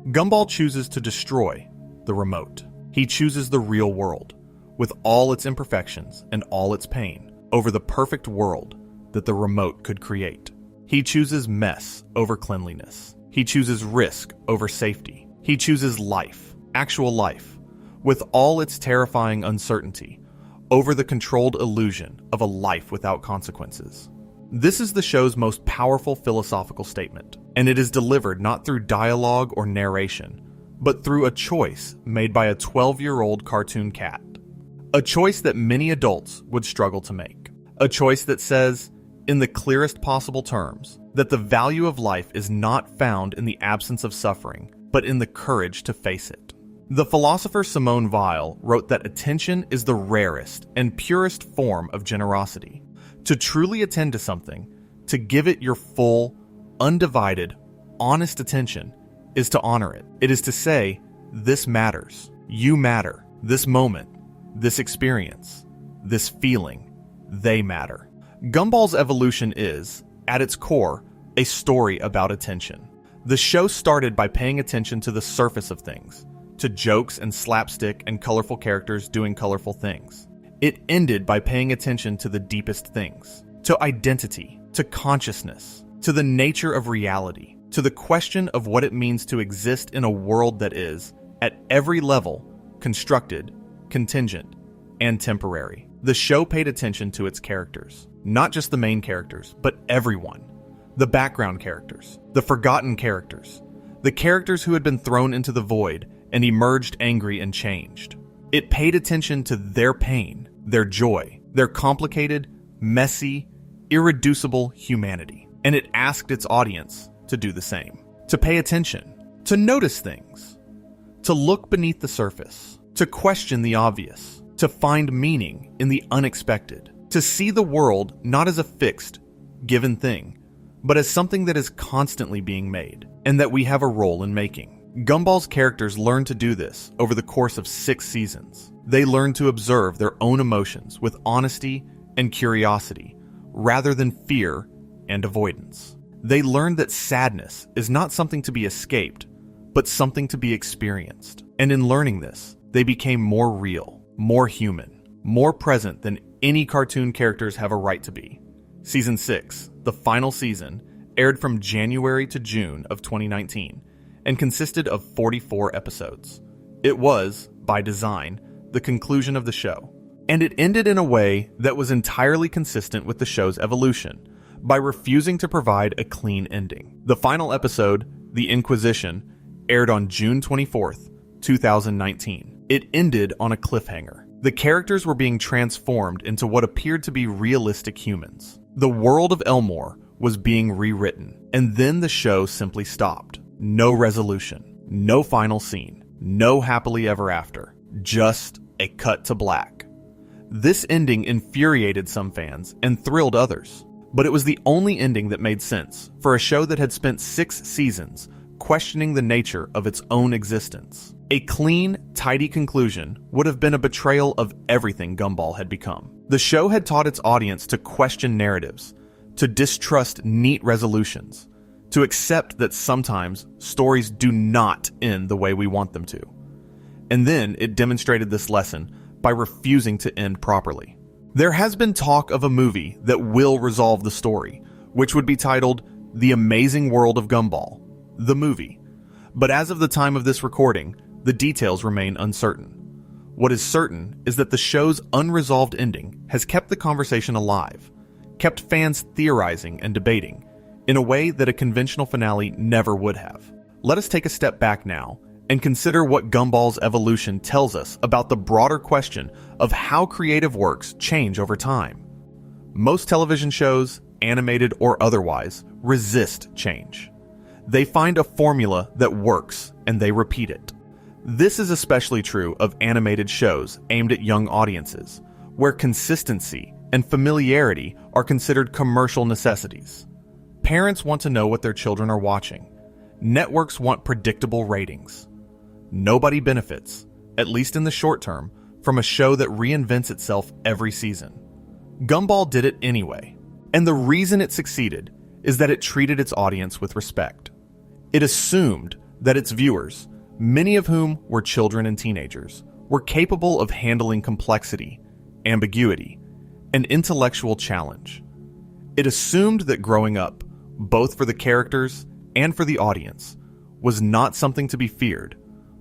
A: Gumball chooses to destroy the remote. He chooses the real world, with all its imperfections and all its pain, over the perfect world that the remote could create. He chooses mess over cleanliness. He chooses risk over safety. He chooses life, actual life, with all its terrifying uncertainty, over the controlled illusion of a life without consequences. This is the show's most powerful philosophical statement, and it is delivered not through dialogue or narration, but through a choice made by a 12-year-old cartoon cat. A choice that many adults would struggle to make. A choice that says, in the clearest possible terms, that the value of life is not found in the absence of suffering, but in the courage to face it. The philosopher Simone Weil wrote that attention is the rarest and purest form of generosity. To truly attend to something, to give it your full, undivided, honest attention, is to honor it. It is to say, this matters. You matter. This moment, this experience, this feeling, they matter. Gumball's evolution is, at its core, a story about attention. The show started by paying attention to the surface of things, to jokes and slapstick and colorful characters doing colorful things. It ended by paying attention to the deepest things, to identity, to consciousness, to the nature of reality, to the question of what it means to exist in a world that is, at every level, constructed, contingent, and temporary. The show paid attention to its characters, not just the main characters, but everyone. The background characters, the forgotten characters, the characters who had been thrown into the void and emerged angry and changed. It paid attention to their pain, their joy, their complicated, messy, irreducible humanity. And it asked its audience to do the same. To pay attention, to notice things, to look beneath the surface, to question the obvious, to find meaning in the unexpected, to see the world not as a fixed, given thing, but as something that is constantly being made, and that we have a role in making. Gumball's characters learn to do this over the course of 6 seasons. They learn to observe their own emotions with honesty and curiosity, rather than fear and avoidance. They learn that sadness is not something to be escaped, but something to be experienced. And in learning this, they became more real, more human, more present than any cartoon characters have a right to be. Season 6, the final season, aired from January to June of 2019 and consisted of 44 episodes. It was, by design, the conclusion of the show. And it ended in a way that was entirely consistent with the show's evolution, by refusing to provide a clean ending. The final episode, The Inquisition, aired on June 24th, 2019. It ended on a cliffhanger. The characters were being transformed into what appeared to be realistic humans. The world of Elmore was being rewritten, and then the show simply stopped. No resolution, no final scene, no happily ever after, just a cut to black. This ending infuriated some fans and thrilled others, but it was the only ending that made sense for a show that had spent 6 seasons questioning the nature of its own existence. A clean, tidy conclusion would have been a betrayal of everything Gumball had become. The show had taught its audience to question narratives, to distrust neat resolutions, to accept that sometimes stories do not end the way we want them to. And then it demonstrated this lesson by refusing to end properly. There has been talk of a movie that will resolve the story, which would be titled The Amazing World of Gumball, the movie. But as of the time of this recording, the details remain uncertain. What is certain is that the show's unresolved ending has kept the conversation alive, kept fans theorizing and debating, in a way that a conventional finale never would have. Let us take a step back now and consider what Gumball's evolution tells us about the broader question of how creative works change over time. Most television shows, animated or otherwise, resist change. They find a formula that works and they repeat it. This is especially true of animated shows aimed at young audiences, where consistency and familiarity are considered commercial necessities. Parents want to know what their children are watching. Networks want predictable ratings. Nobody benefits, at least in the short term, from a show that reinvents itself every season. Gumball did it anyway, and the reason it succeeded is that it treated its audience with respect. It assumed that its viewers, many of whom were children and teenagers, were capable of handling complexity, ambiguity, and intellectual challenge. It assumed that growing up, both for the characters and for the audience, was not something to be feared,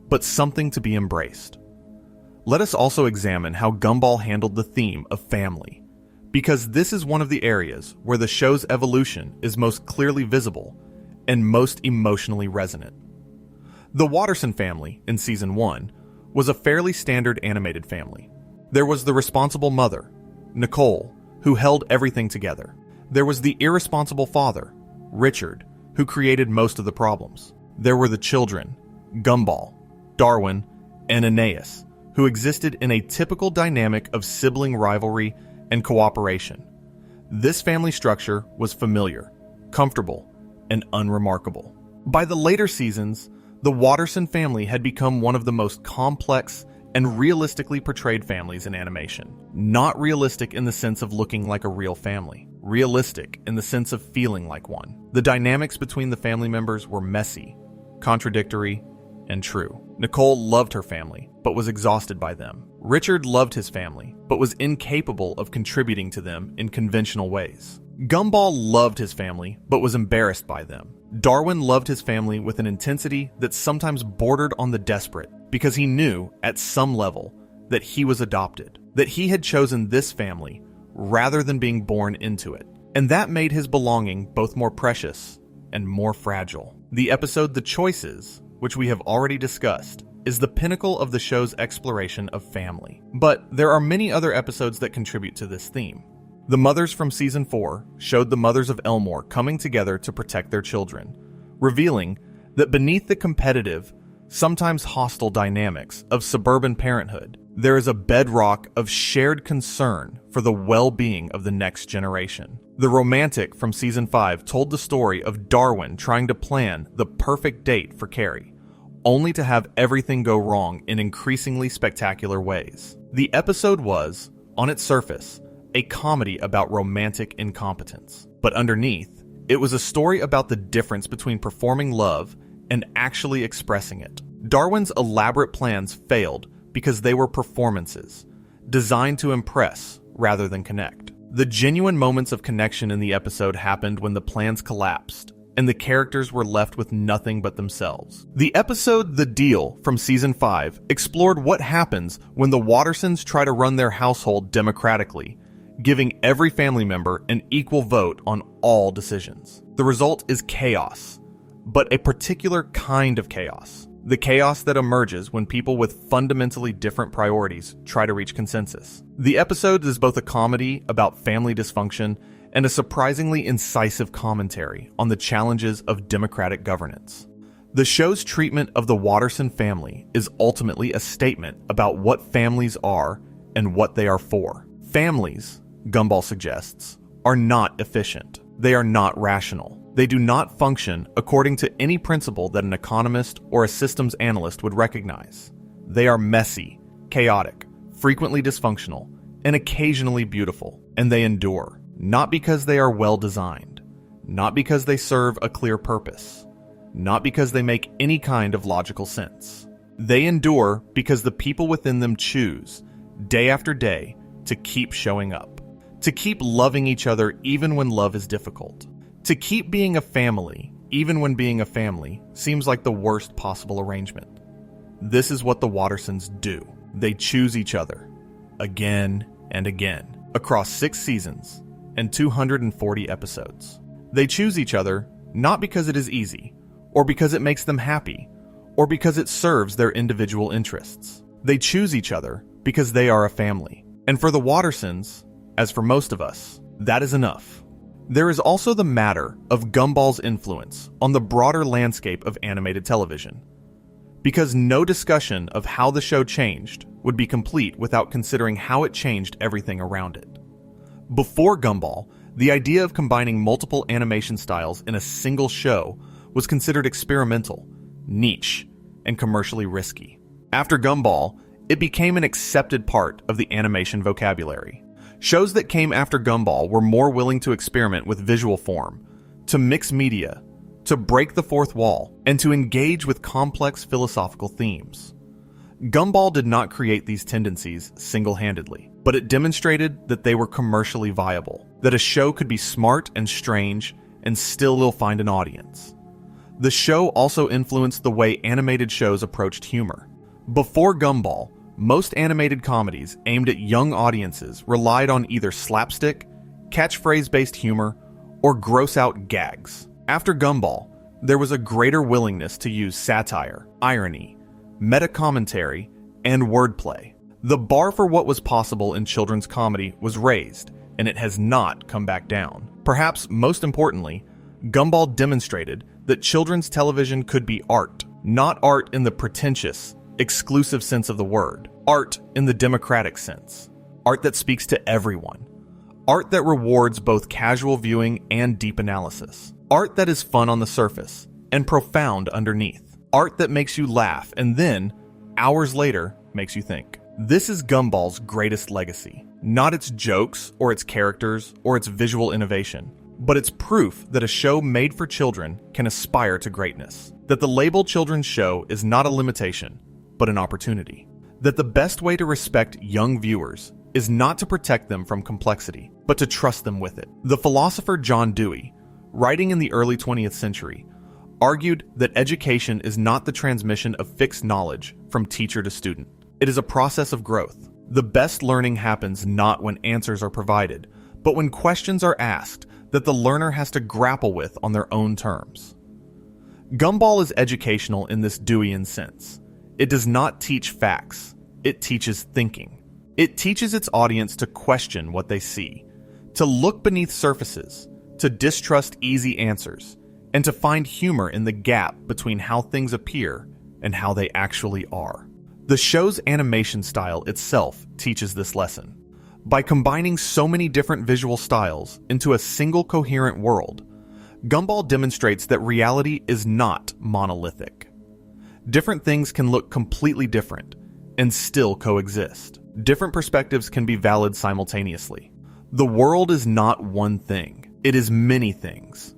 A: but something to be embraced. Let us also examine how Gumball handled the theme of family, because this is one of the areas where the show's evolution is most clearly visible and most emotionally resonant. The Watterson family in Season 1 was a fairly standard animated family. There was the responsible mother, Nicole, who held everything together. There was the irresponsible father, Richard, who created most of the problems. There were the children, Gumball, Darwin, and Aeneas, who existed in a typical dynamic of sibling rivalry and cooperation. This family structure was familiar, comfortable, and unremarkable. By the later seasons, the Watterson family had become one of the most complex and realistically portrayed families in animation. Not realistic in the sense of looking like a real family, realistic in the sense of feeling like one. The dynamics between the family members were messy, contradictory, and true. Nicole loved her family, but was exhausted by them. Richard loved his family, but was incapable of contributing to them in conventional ways. Gumball loved his family, but was embarrassed by them. Darwin loved his family with an intensity that sometimes bordered on the desperate, because he knew, at some level, that he was adopted, that he had chosen this family rather than being born into it. And that made his belonging both more precious and more fragile. The episode The Choices, which we have already discussed, is the pinnacle of the show's exploration of family. But there are many other episodes that contribute to this theme. The Mothers from Season 4 showed the mothers of Elmore coming together to protect their children, revealing that beneath the competitive, sometimes hostile dynamics of suburban parenthood, there is a bedrock of shared concern for the well-being of the next generation. The Romantic from Season 5 told the story of Darwin trying to plan the perfect date for Carrie, only to have everything go wrong in increasingly spectacular ways. The episode was, on its surface, a comedy about romantic incompetence. But underneath, it was a story about the difference between performing love and actually expressing it. Darwin's elaborate plans failed because they were performances, designed to impress rather than connect. The genuine moments of connection in the episode happened when the plans collapsed, and the characters were left with nothing but themselves. The episode The Deal from Season 5 explored what happens when the Wattersons try to run their household democratically, giving every family member an equal vote on all decisions. The result is chaos, but a particular kind of chaos. The chaos that emerges when people with fundamentally different priorities try to reach consensus. The episode is both a comedy about family dysfunction and a surprisingly incisive commentary on the challenges of democratic governance. The show's treatment of the Watterson family is ultimately a statement about what families are and what they are for. Families, Gumball suggests, are not efficient. They are not rational. They do not function according to any principle that an economist or a systems analyst would recognize. They are messy, chaotic, frequently dysfunctional, and occasionally beautiful, and they endure, not because they are well designed, not because they serve a clear purpose, not because they make any kind of logical sense. They endure because the people within them choose, day after day, to keep showing up, to keep loving each other even when love is difficult, to keep being a family even when being a family seems like the worst possible arrangement. This is what the Wattersons do. They choose each other, again and again, across 6 seasons and 240 episodes. They choose each other not because it is easy, or because it makes them happy, or because it serves their individual interests. They choose each other because they are a family. And for the Wattersons, as for most of us, that is enough. There is also the matter of Gumball's influence on the broader landscape of animated television, because no discussion of how the show changed would be complete without considering how it changed everything around it. Before Gumball, the idea of combining multiple animation styles in a single show was considered experimental, niche, and commercially risky. After Gumball, it became an accepted part of the animation vocabulary. Shows that came after Gumball were more willing to experiment with visual form, to mix media, to to break the fourth wall, and to engage with complex philosophical themes. Gumball did not create these tendencies single-handedly, but it demonstrated that they were commercially viable, that a show could be smart and strange and still will find an audience. The show also influenced the way animated shows approached humor. Before Gumball, most animated comedies aimed at young audiences relied on either slapstick, catchphrase-based humor, or gross-out gags. After Gumball, there was a greater willingness to use satire, irony, meta-commentary, and wordplay. The bar for what was possible in children's comedy was raised, and it has not come back down. Perhaps most importantly, Gumball demonstrated that children's television could be art, not art in the pretentious, exclusive sense of the word, art in the democratic sense, art that speaks to everyone, art that rewards both casual viewing and deep analysis, art that is fun on the surface and profound underneath, art that makes you laugh and then, hours later, makes you think. This is Gumball's greatest legacy, not its jokes or its characters or its visual innovation, but it's proof that a show made for children can aspire to greatness, that the label children's show is not a limitation, but an opportunity, that the best way to respect young viewers is not to protect them from complexity, but to trust them with it. The philosopher John Dewey, writing in the early 20th century, argued that education is not the transmission of fixed knowledge from teacher to student. It is a process of growth. The best learning happens not when answers are provided, but when questions are asked that the learner has to grapple with on their own terms. Gumball is educational in this Deweyan sense. It does not teach facts, it teaches thinking. It teaches its audience to question what they see, to look beneath surfaces, to distrust easy answers, and to find humor in the gap between how things appear and how they actually are. The show's animation style itself teaches this lesson. By combining so many different visual styles into a single coherent world, Gumball demonstrates that reality is not monolithic. Different things can look completely different and still coexist. Different perspectives can be valid simultaneously. The world is not one thing. It is many things,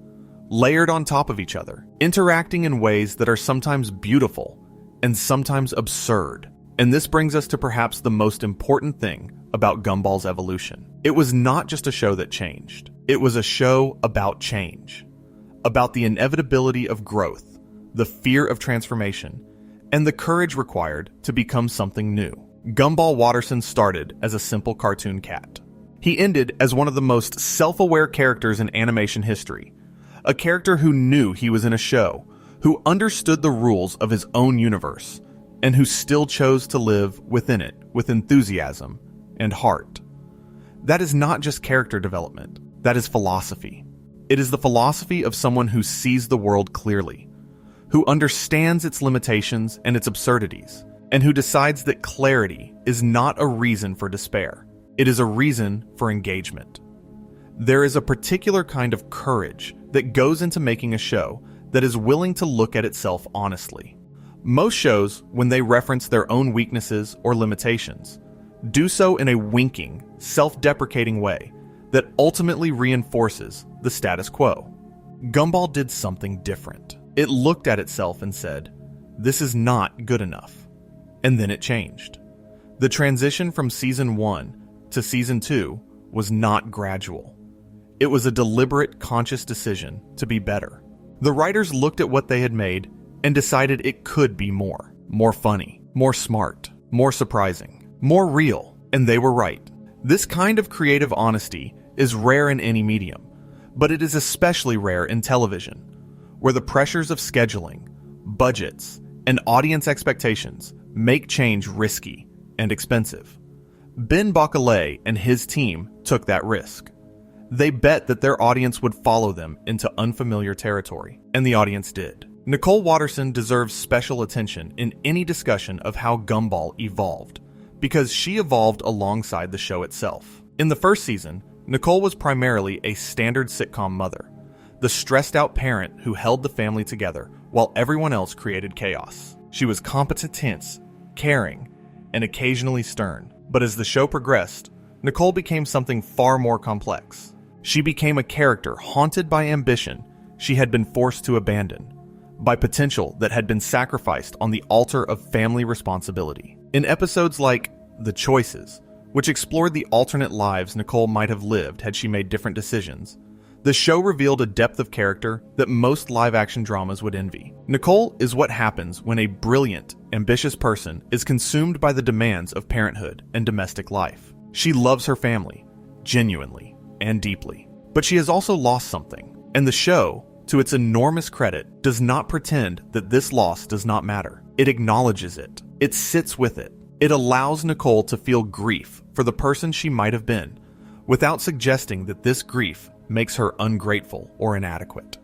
A: layered on top of each other, interacting in ways that are sometimes beautiful and sometimes absurd. And this brings us to perhaps the most important thing about Gumball's evolution. It was not just a show that changed. It was a show about change, about the inevitability of growth, the fear of transformation, and the courage required to become something new. Gumball Watterson started as a simple cartoon cat. He ended as one of the most self-aware characters in animation history, a character who knew he was in a show, who understood the rules of his own universe, and who still chose to live within it with enthusiasm and heart. That is not just character development, that is philosophy. It is the philosophy of someone who sees the world clearly, who understands its limitations and its absurdities, and who decides that clarity is not a reason for despair. It is a reason for engagement. There is a particular kind of courage that goes into making a show that is willing to look at itself honestly. Most shows, when they reference their own weaknesses or limitations, do so in a winking, self-deprecating way that ultimately reinforces the status quo. Gumball did something different. It looked at itself and said, "This is not good enough." And then it changed. The transition from Season 1 to Season 2 was not gradual. It was a deliberate, conscious decision to be better. The writers looked at what they had made and decided it could be more funny, more smart, more surprising, more real, and they were right. This kind of creative honesty is rare in any medium, but it is especially rare in television, where the pressures of scheduling, budgets, and audience expectations make change risky and expensive. Ben Bacalé and his team took that risk. They bet that their audience would follow them into unfamiliar territory, and the audience did. Nicole Watterson deserves special attention in any discussion of how Gumball evolved, because she evolved alongside the show itself. In the first season, Nicole was primarily a standard sitcom mother, the stressed-out parent who held the family together while everyone else created chaos. She was competent, tense, caring, and occasionally stern. But as the show progressed, Nicole became something far more complex. She became a character haunted by ambition she had been forced to abandon, by potential that had been sacrificed on the altar of family responsibility. In episodes like The Choices, which explored the alternate lives Nicole might have lived had she made different decisions, the show revealed a depth of character that most live-action dramas would envy. Nicole is what happens when a brilliant, ambitious person is consumed by the demands of parenthood and domestic life. She loves her family, genuinely and deeply. But she has also lost something, and the show, to its enormous credit, does not pretend that this loss does not matter. It acknowledges it. It sits with it. It allows Nicole to feel grief for the person she might have been, without suggesting that this grief makes her ungrateful or inadequate.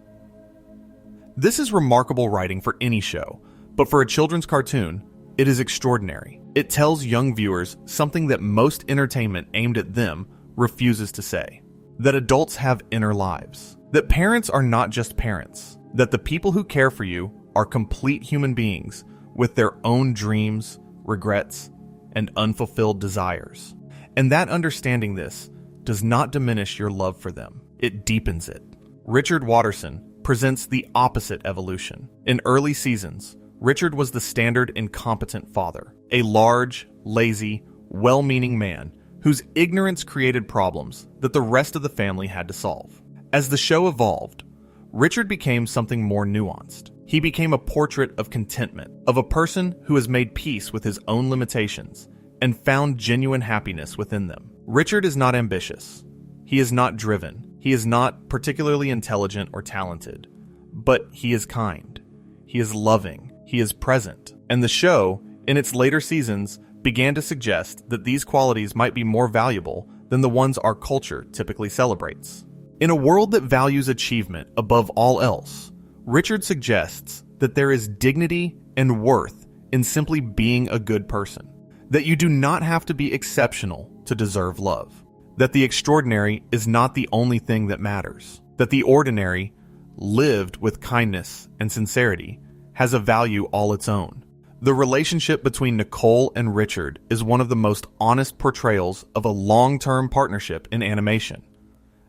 A: This is remarkable writing for any show, but for a children's cartoon, it is extraordinary. It tells young viewers something that most entertainment aimed at them refuses to say: that adults have inner lives, that parents are not just parents, that the people who care for you are complete human beings with their own dreams, regrets, and unfulfilled desires, and that understanding this does not diminish your love for them. It deepens it. Richard Watterson presents the opposite evolution. In early seasons, Richard was the standard incompetent father, a large, lazy, well-meaning man whose ignorance created problems that the rest of the family had to solve. As the show evolved, Richard became something more nuanced. He became a portrait of contentment, of a person who has made peace with his own limitations and found genuine happiness within them. Richard is not ambitious. He is not driven. He is not particularly intelligent or talented, but he is kind. He is loving. He is present. And the show, in its later seasons, began to suggest that these qualities might be more valuable than the ones our culture typically celebrates. In a world that values achievement above all else, Richard suggests that there is dignity and worth in simply being a good person, that you do not have to be exceptional to deserve love, that the extraordinary is not the only thing that matters, that the ordinary, lived with kindness and sincerity, has a value all its own. The relationship between Nicole and Richard is one of the most honest portrayals of a long-term partnership in animation.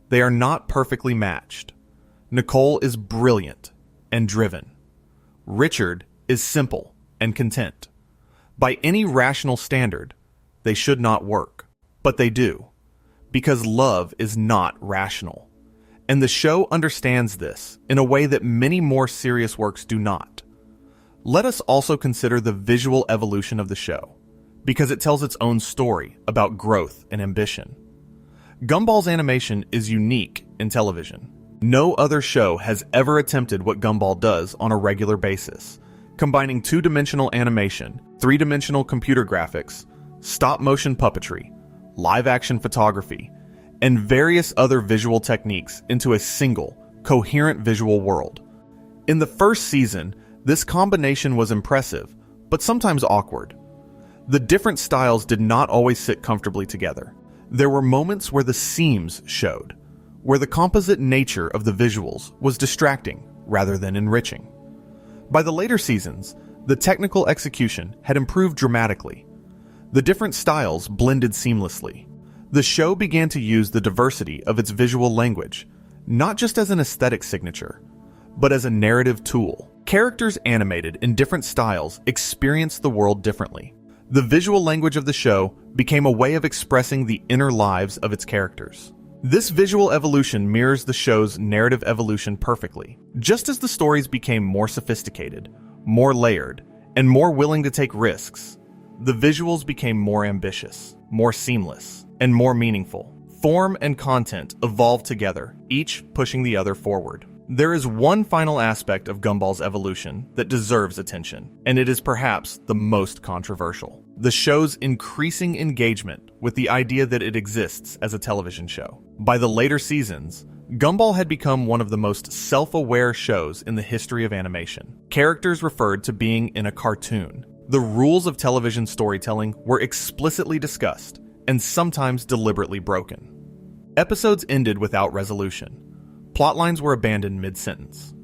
A: They are not perfectly matched. Nicole is brilliant and driven. Richard is simple and content. By any rational standard, they should not work, but they do, because love is not rational. And the show understands this in a way that many more serious works do not. Let us also consider the visual evolution of the show, because it tells its own story about growth and ambition. Gumball's animation is unique in television. No other show has ever attempted what Gumball does on a regular basis, combining two-dimensional animation, three-dimensional computer graphics, stop-motion puppetry, live-action photography, and various other visual techniques into a single, coherent visual world. In the first season, this combination was impressive, but sometimes awkward. The different styles did not always sit comfortably together. There were moments where the seams showed, where the composite nature of the visuals was distracting rather than enriching. By the later seasons, the technical execution had improved dramatically. The different styles blended seamlessly. The show began to use the diversity of its visual language, not just as an aesthetic signature, but as a narrative tool. Characters animated in different styles experienced the world differently. The visual language of the show became a way of expressing the inner lives of its characters. This visual evolution mirrors the show's narrative evolution perfectly. Just as the stories became more sophisticated, more layered, and more willing to take risks, the visuals became more ambitious, more seamless, and more meaningful. Form and content evolved together, each pushing the other forward. There is one final aspect of Gumball's evolution that deserves attention, and it is perhaps the most controversial: the show's increasing engagement with the idea that it exists as a television show. By the later seasons, Gumball had become one of the most self-aware shows in the history of animation. Characters referred to being in a cartoon. The rules of television storytelling were explicitly discussed, and sometimes deliberately broken. Episodes ended without resolution. Plotlines were abandoned mid-sentence.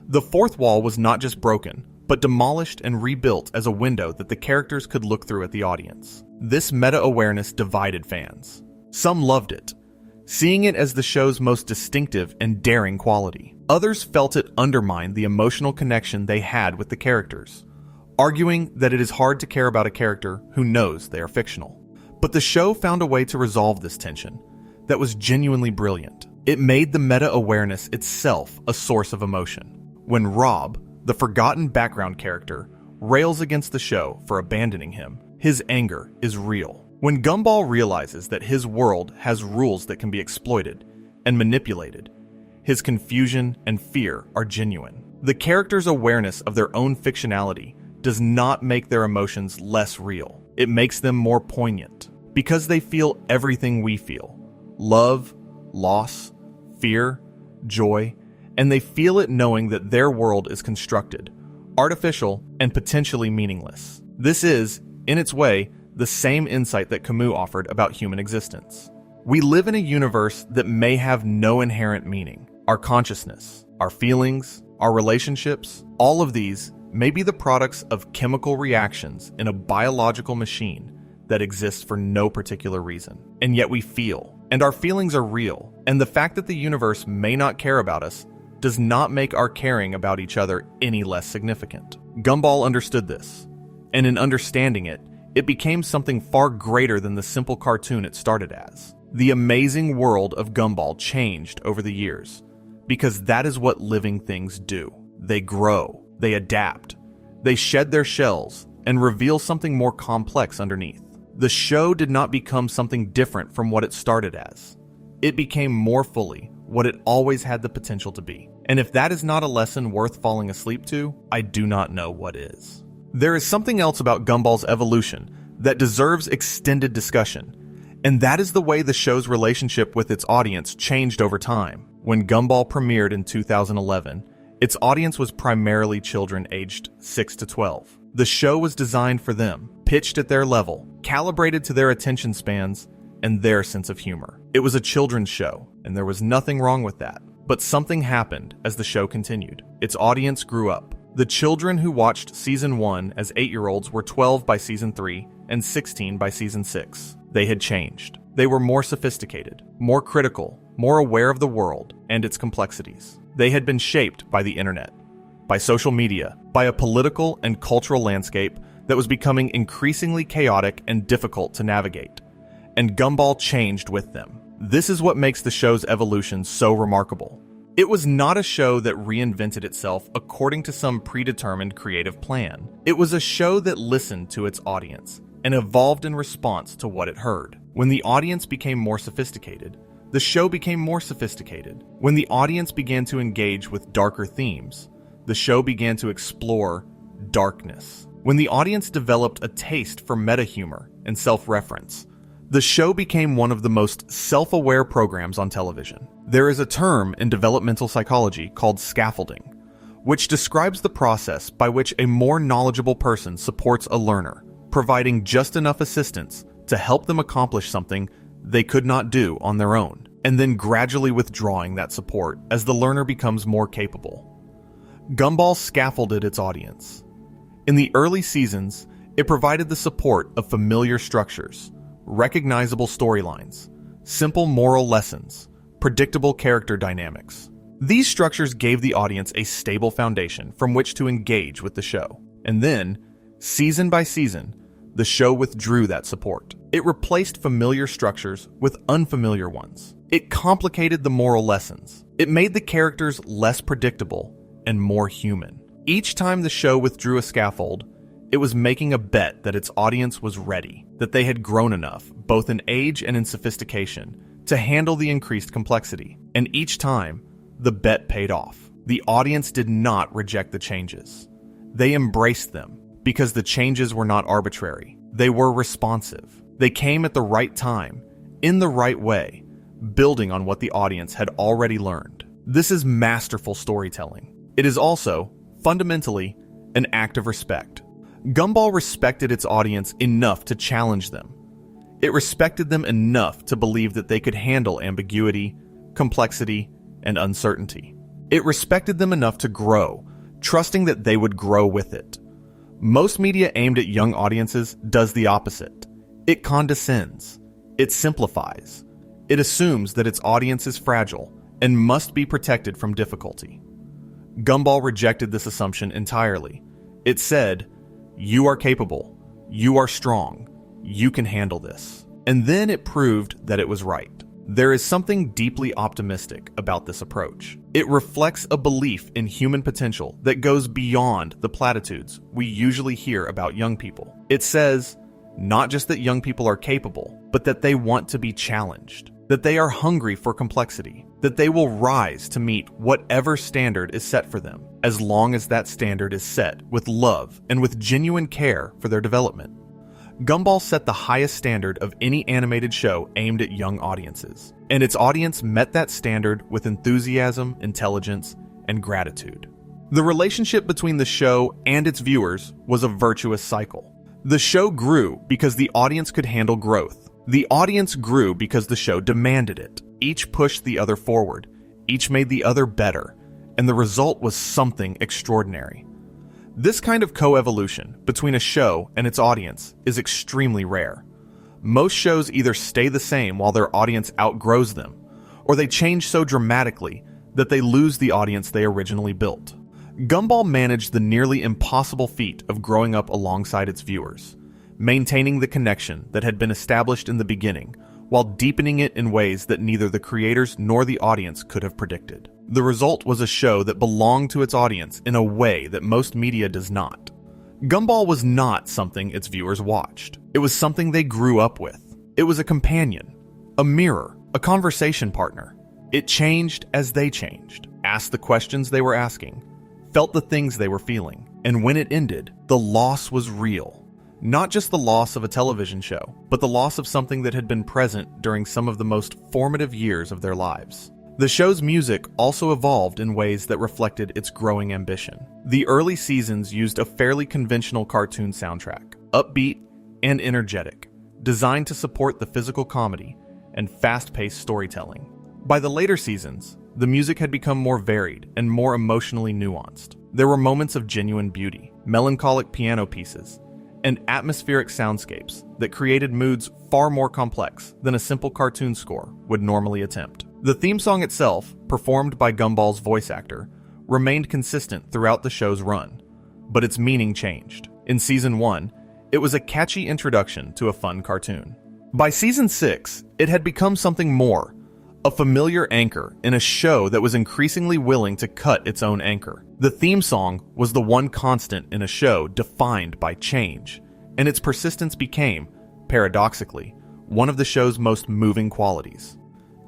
A: The fourth wall was not just broken, but demolished and rebuilt as a window that the characters could look through at the audience. This meta-awareness divided fans. Some loved it. seeing it as the show's most distinctive and daring quality. Others felt it undermined the emotional connection they had with the characters, arguing that it is hard to care about a character who knows they are fictional. But the show found a way to resolve this tension that was genuinely brilliant. It made the meta-awareness itself a source of emotion. When Rob, the forgotten background character, rails against the show for abandoning him, his anger is real. When Gumball realizes that his world has rules that can be exploited and manipulated, his confusion and fear are genuine. The character's awareness of their own fictionality does not make their emotions less real. It makes them more poignant, because they feel everything we feel: love, loss, fear, joy, and they feel it knowing that their world is constructed, artificial, and potentially meaningless. This is, in its way, the same insight that Camus offered about human existence. We live in a universe that may have no inherent meaning. Our consciousness, our feelings, our relationships, all of these may be the products of chemical reactions in a biological machine that exists for no particular reason. And yet we feel, and our feelings are real, and the fact that the universe may not care about us does not make our caring about each other any less significant. Gumball understood this, and in understanding it, it became something far greater than the simple cartoon it started as. The Amazing World of Gumball changed over the years, because that is what living things do. They grow, they adapt, they shed their shells, and reveal something more complex underneath. The show did not become something different from what it started as. It became more fully what it always had the potential to be. And if that is not a lesson worth falling asleep to, I do not know what is. There is something else about Gumball's evolution that deserves extended discussion, and that is the way the show's relationship with its audience changed over time. When Gumball premiered in 2011, its audience was primarily children aged 6 to 12. The show was designed for them, pitched at their level, calibrated to their attention spans and their sense of humor. It was a children's show, and there was nothing wrong with that. But something happened as the show continued. Its audience grew up. The children who watched Season 1 as 8-year-olds were 12 by Season 3 and 16 by Season 6. They had changed. They were more sophisticated, more critical, more aware of the world and its complexities. They had been shaped by the internet, by social media, by a political and cultural landscape that was becoming increasingly chaotic and difficult to navigate. And Gumball changed with them. This is what makes the show's evolution so remarkable. It was not a show that reinvented itself according to some predetermined creative plan. It was a show that listened to its audience and evolved in response to what it heard. When the audience became more sophisticated, the show became more sophisticated. When the audience began to engage with darker themes, the show began to explore darkness. When the audience developed a taste for meta-humor and self-reference, the show became one of the most self-aware programs on television. There is a term in developmental psychology called scaffolding, which describes the process by which a more knowledgeable person supports a learner, providing just enough assistance to help them accomplish something they could not do on their own, and then gradually withdrawing that support as the learner becomes more capable. Gumball scaffolded its audience. In the early seasons, it provided the support of familiar structures, recognizable storylines, simple moral lessons, predictable character dynamics. These structures gave the audience a stable foundation from which to engage with the show. And then, season by season, the show withdrew that support. It replaced familiar structures with unfamiliar ones. It complicated the moral lessons. It made the characters less predictable and more human. Each time the show withdrew a scaffold, it was making a bet that its audience was ready, that they had grown enough, both in age and in sophistication, to handle the increased complexity. And each time, the bet paid off. The audience did not reject the changes. They embraced them, because the changes were not arbitrary. They were responsive. They came at the right time, in the right way, building on what the audience had already learned. This is masterful storytelling. It is also, fundamentally, an act of respect. Gumball respected its audience enough to challenge them. It respected them enough to believe that they could handle ambiguity, complexity, and uncertainty. It respected them enough to grow, trusting that they would grow with it. Most media aimed at young audiences does the opposite. It condescends, it simplifies, It assumes that its audience is fragile and must be protected from difficulty. Gumball rejected this assumption entirely. It said, "You are capable, you are strong, you can handle this." And then it proved that it was right. There is something deeply optimistic about this approach. It reflects a belief in human potential that goes beyond the platitudes we usually hear about young people. It says, not just that young people are capable, but that they want to be challenged, that they are hungry for complexity, that they will rise to meet whatever standard is set for them, as long as that standard is set with love and with genuine care for their development. Gumball set the highest standard of any animated show aimed at young audiences, and its audience met that standard with enthusiasm, intelligence, and gratitude. The relationship between the show and its viewers was a virtuous cycle. The show grew because the audience could handle growth. The audience grew because the show demanded it. Each pushed the other forward, each made the other better, and the result was something extraordinary. This kind of coevolution between a show and its audience is extremely rare. Most shows either stay the same while their audience outgrows them, or they change so dramatically that they lose the audience they originally built. Gumball managed the nearly impossible feat of growing up alongside its viewers, maintaining the connection that had been established in the beginning, while deepening it in ways that neither the creators nor the audience could have predicted. The result was a show that belonged to its audience in a way that most media does not. Gumball was not something its viewers watched. It was something they grew up with. It was a companion, a mirror, a conversation partner. It changed as they changed, asked the questions they were asking, felt the things they were feeling, and when it ended, the loss was real. Not just the loss of a television show, but the loss of something that had been present during some of the most formative years of their lives. The show's music also evolved in ways that reflected its growing ambition. The early seasons used a fairly conventional cartoon soundtrack, upbeat and energetic, designed to support the physical comedy and fast-paced storytelling. By the later seasons, the music had become more varied and more emotionally nuanced. There were moments of genuine beauty, melancholic piano pieces, and atmospheric soundscapes that created moods far more complex than a simple cartoon score would normally attempt. The theme song itself, performed by Gumball's voice actor, remained consistent throughout the show's run, but its meaning changed. In Season 1, it was a catchy introduction to a fun cartoon. By Season 6, it had become something more, a familiar anchor in a show that was increasingly willing to cut its own anchor. The theme song was the one constant in a show defined by change, and its persistence became, paradoxically, one of the show's most moving qualities.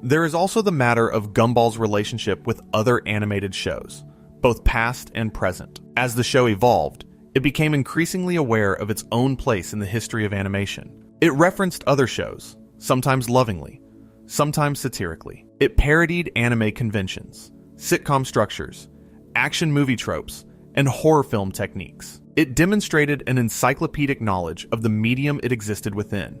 A: There is also the matter of Gumball's relationship with other animated shows, both past and present. As the show evolved, it became increasingly aware of its own place in the history of animation. It referenced other shows, sometimes lovingly, sometimes satirically. It parodied anime conventions, sitcom structures, action movie tropes, and horror film techniques. It demonstrated an encyclopedic knowledge of the medium it existed within,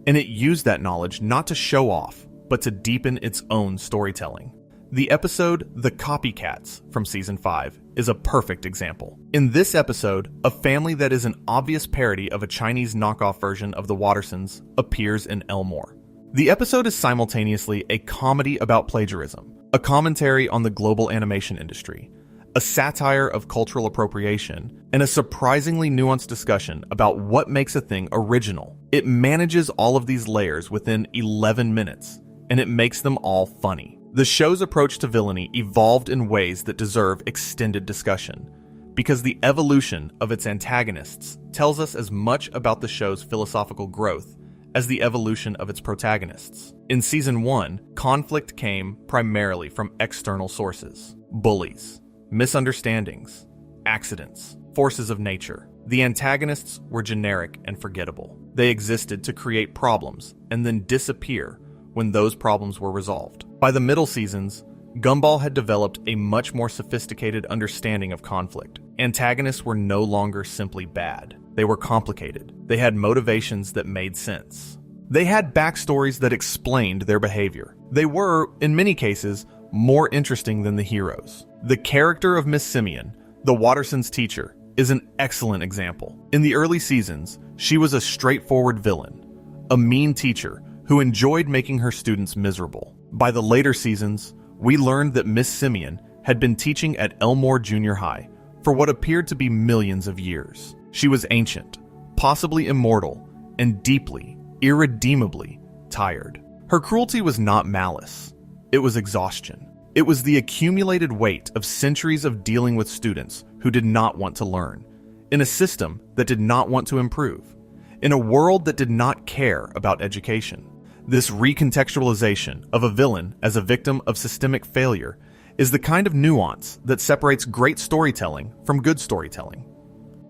A: and it used that knowledge not to show off, but to deepen its own storytelling. The episode The Copycats from Season 5 is a perfect example. In this episode, a family that is an obvious parody of a Chinese knockoff version of the Wattersons appears in Elmore. The episode is simultaneously a comedy about plagiarism, a commentary on the global animation industry, a satire of cultural appropriation, and a surprisingly nuanced discussion about what makes a thing original. It manages all of these layers within 11 minutes, and it makes them all funny. The show's approach to villainy evolved in ways that deserve extended discussion, because the evolution of its antagonists tells us as much about the show's philosophical growth as the evolution of its protagonists. In Season 1, conflict came primarily from external sources: bullies, misunderstandings, accidents, forces of nature. The antagonists were generic and forgettable. They existed to create problems and then disappear when those problems were resolved. By the middle seasons, Gumball had developed a much more sophisticated understanding of conflict. Antagonists were no longer simply bad. They were complicated. They had motivations that made sense. They had backstories that explained their behavior. They were, in many cases, more interesting than the heroes. The character of Miss Simeon, the Wattersons' teacher, is an excellent example. In the early seasons, she was a straightforward villain, a mean teacher who enjoyed making her students miserable. By the later seasons, we learned that Miss Simeon had been teaching at Elmore Junior High for what appeared to be millions of years. She was ancient, possibly immortal, and deeply, irredeemably tired. Her cruelty was not malice. It was exhaustion. It was the accumulated weight of centuries of dealing with students who did not want to learn, in a system that did not want to improve, in a world that did not care about education. This recontextualization of a villain as a victim of systemic failure is the kind of nuance that separates great storytelling from good storytelling.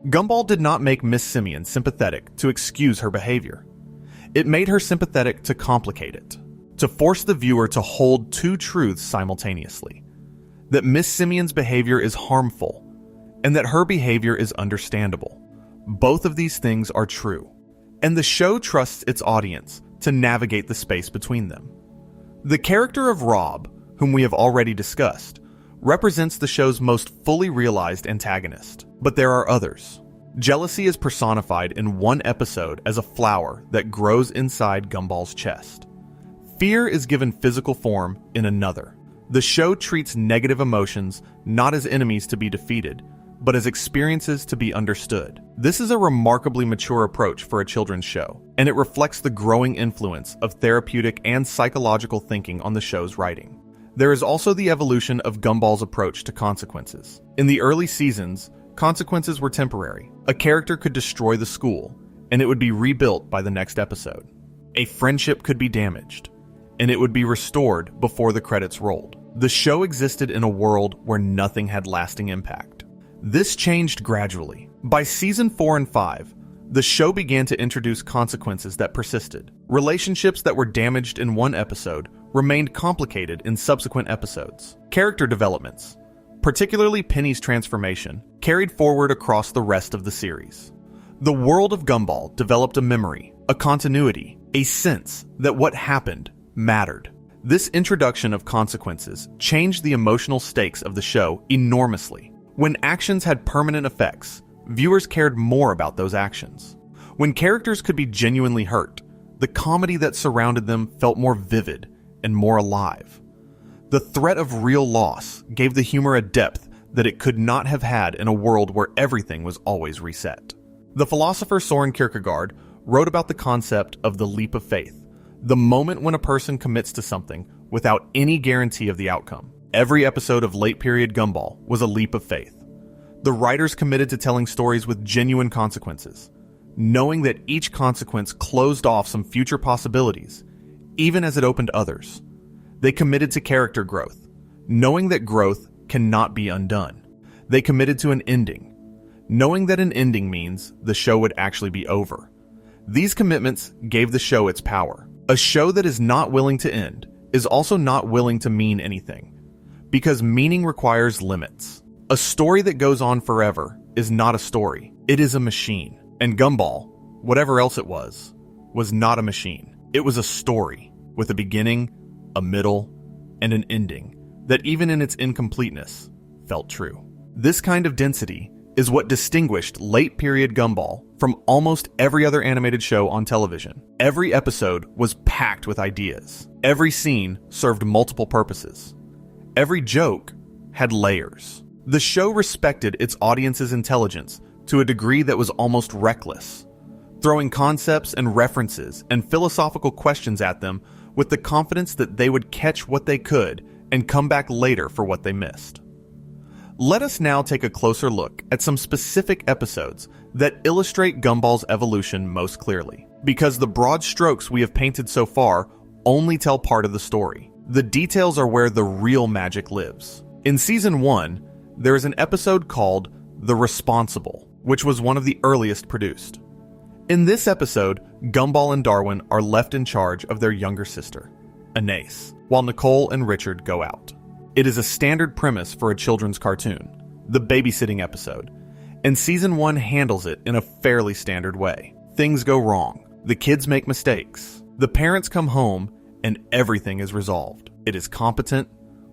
A: Gumball did not make Miss Simeon sympathetic to excuse her behavior. It made her sympathetic to complicate it, to force the viewer to hold two truths simultaneously: that Miss Simeon's behavior is harmful, and that her behavior is understandable. Both of these things are true, and the show trusts its audience to navigate the space between them. The character of Rob, whom we have already discussed, represents the show's most fully realized antagonist, but there are others. Jealousy is personified in one episode as a flower that grows inside Gumball's chest. Fear is given physical form in another. The show treats negative emotions not as enemies to be defeated, but as experiences to be understood. This is a remarkably mature approach for a children's show, and it reflects the growing influence of therapeutic and psychological thinking on the show's writing. There is also the evolution of Gumball's approach to consequences. In the early seasons, consequences were temporary. A character could destroy the school, and it would be rebuilt by the next episode. A friendship could be damaged, and it would be restored before the credits rolled. The show existed in a world where nothing had lasting impact. This changed gradually. By season 4 and 5, the show began to introduce consequences that persisted. Relationships that were damaged in one episode remained complicated in subsequent episodes. Character developments, particularly Penny's transformation, carried forward across the rest of the series. The world of Gumball developed a memory, a continuity, a sense that what happened mattered. This introduction of consequences changed the emotional stakes of the show enormously. When actions had permanent effects, viewers cared more about those actions. When characters could be genuinely hurt, the comedy that surrounded them felt more vivid and more alive. The threat of real loss gave the humor a depth that it could not have had in a world where everything was always reset. The philosopher Soren Kierkegaard wrote about the concept of the leap of faith, the moment when a person commits to something without any guarantee of the outcome. Every episode of late period Gumball was a leap of faith. The writers committed to telling stories with genuine consequences, knowing that each consequence closed off some future possibilities, even as it opened others. They committed to character growth, knowing that growth cannot be undone. They committed to an ending, knowing that an ending means the show would actually be over. These commitments gave the show its power. A show that is not willing to end is also not willing to mean anything, because meaning requires limits. A story that goes on forever is not a story, it is a machine. And Gumball, whatever else it was not a machine. It was a story with a beginning, a middle, and an ending that even in its incompleteness felt true. This kind of density is what distinguished late period Gumball from almost every other animated show on television. Every episode was packed with ideas. Every scene served multiple purposes. Every joke had layers. The show respected its audience's intelligence to a degree that was almost reckless, throwing concepts and references and philosophical questions at them with the confidence that they would catch what they could and come back later for what they missed. Let us now take a closer look at some specific episodes that illustrate Gumball's evolution most clearly, because the broad strokes we have painted so far only tell part of the story. The details are where the real magic lives. In Season 1, there is an episode called The Responsible, which was one of the earliest produced. In this episode, Gumball and Darwin are left in charge of their younger sister, Anais, while Nicole and Richard go out. It is a standard premise for a children's cartoon, the babysitting episode, and Season 1 handles it in a fairly standard way. Things go wrong. The kids make mistakes. The parents come home and everything is resolved. It is competent,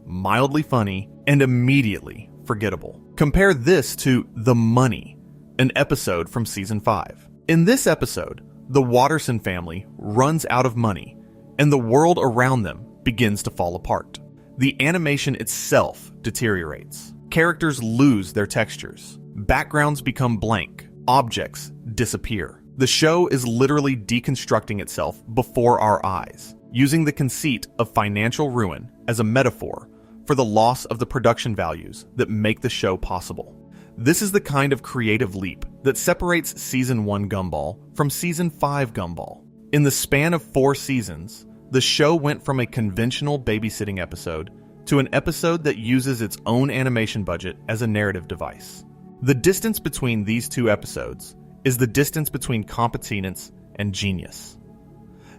A: mildly funny, and immediately forgettable. Compare this to The Money, an episode from Season 5. In this episode, the Watterson family runs out of money and the world around them begins to fall apart. The animation itself deteriorates. Characters lose their textures. Backgrounds become blank. Objects disappear. The show is literally deconstructing itself before our eyes, using the conceit of financial ruin as a metaphor for the loss of the production values that make the show possible. This is the kind of creative leap that separates Season 1 Gumball from Season 5 Gumball. In the span of 4 seasons, the show went from a conventional babysitting episode to an episode that uses its own animation budget as a narrative device. The distance between these 2 episodes is the distance between competence and genius.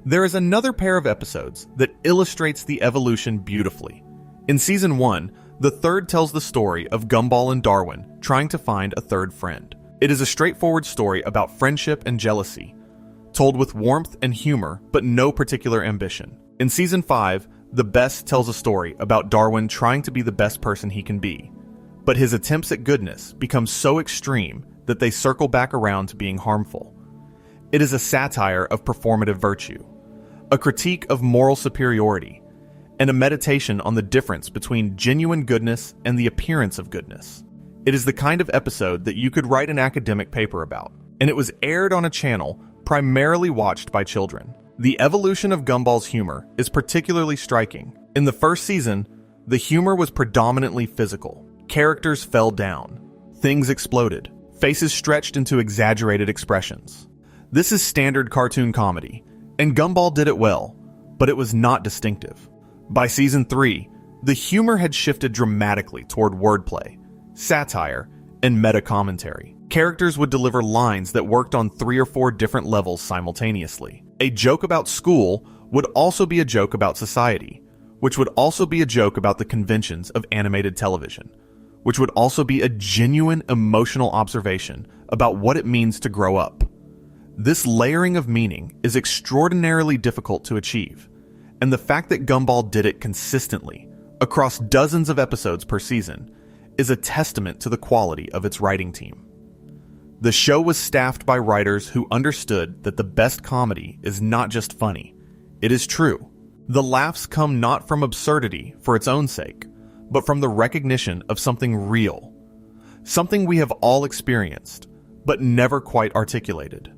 A: There is another pair of episodes that illustrates the evolution beautifully. In Season 1, the third tells the story of Gumball and Darwin trying to find a third friend. It is a straightforward story about friendship and jealousy, told with warmth and humor, but no particular ambition. In Season 5, the best tells a story about Darwin trying to be the best person he can be, but his attempts at goodness become so extreme that they circle back around to being harmful. It is a satire of performative virtue, a critique of moral superiority, and a meditation on the difference between genuine goodness and the appearance of goodness. It is the kind of episode that you could write an academic paper about, and it was aired on a channel primarily watched by children. The evolution of Gumball's humor is particularly striking. In the first season, the humor was predominantly physical. Characters fell down. Things exploded. Faces stretched into exaggerated expressions. This is standard cartoon comedy, and Gumball did it well, but it was not distinctive. By Season 3, the humor had shifted dramatically toward wordplay, satire, and meta-commentary. Characters would deliver lines that worked on 3 or 4 different levels simultaneously. A joke about school would also be a joke about society, which would also be a joke about the conventions of animated television, which would also be a genuine emotional observation about what it means to grow up. This layering of meaning is extraordinarily difficult to achieve, and the fact that Gumball did it consistently, across dozens of episodes per season, is a testament to the quality of its writing team. The show was staffed by writers who understood that the best comedy is not just funny, it is true. The laughs come not from absurdity for its own sake, but from the recognition of something real, something we have all experienced, but never quite articulated.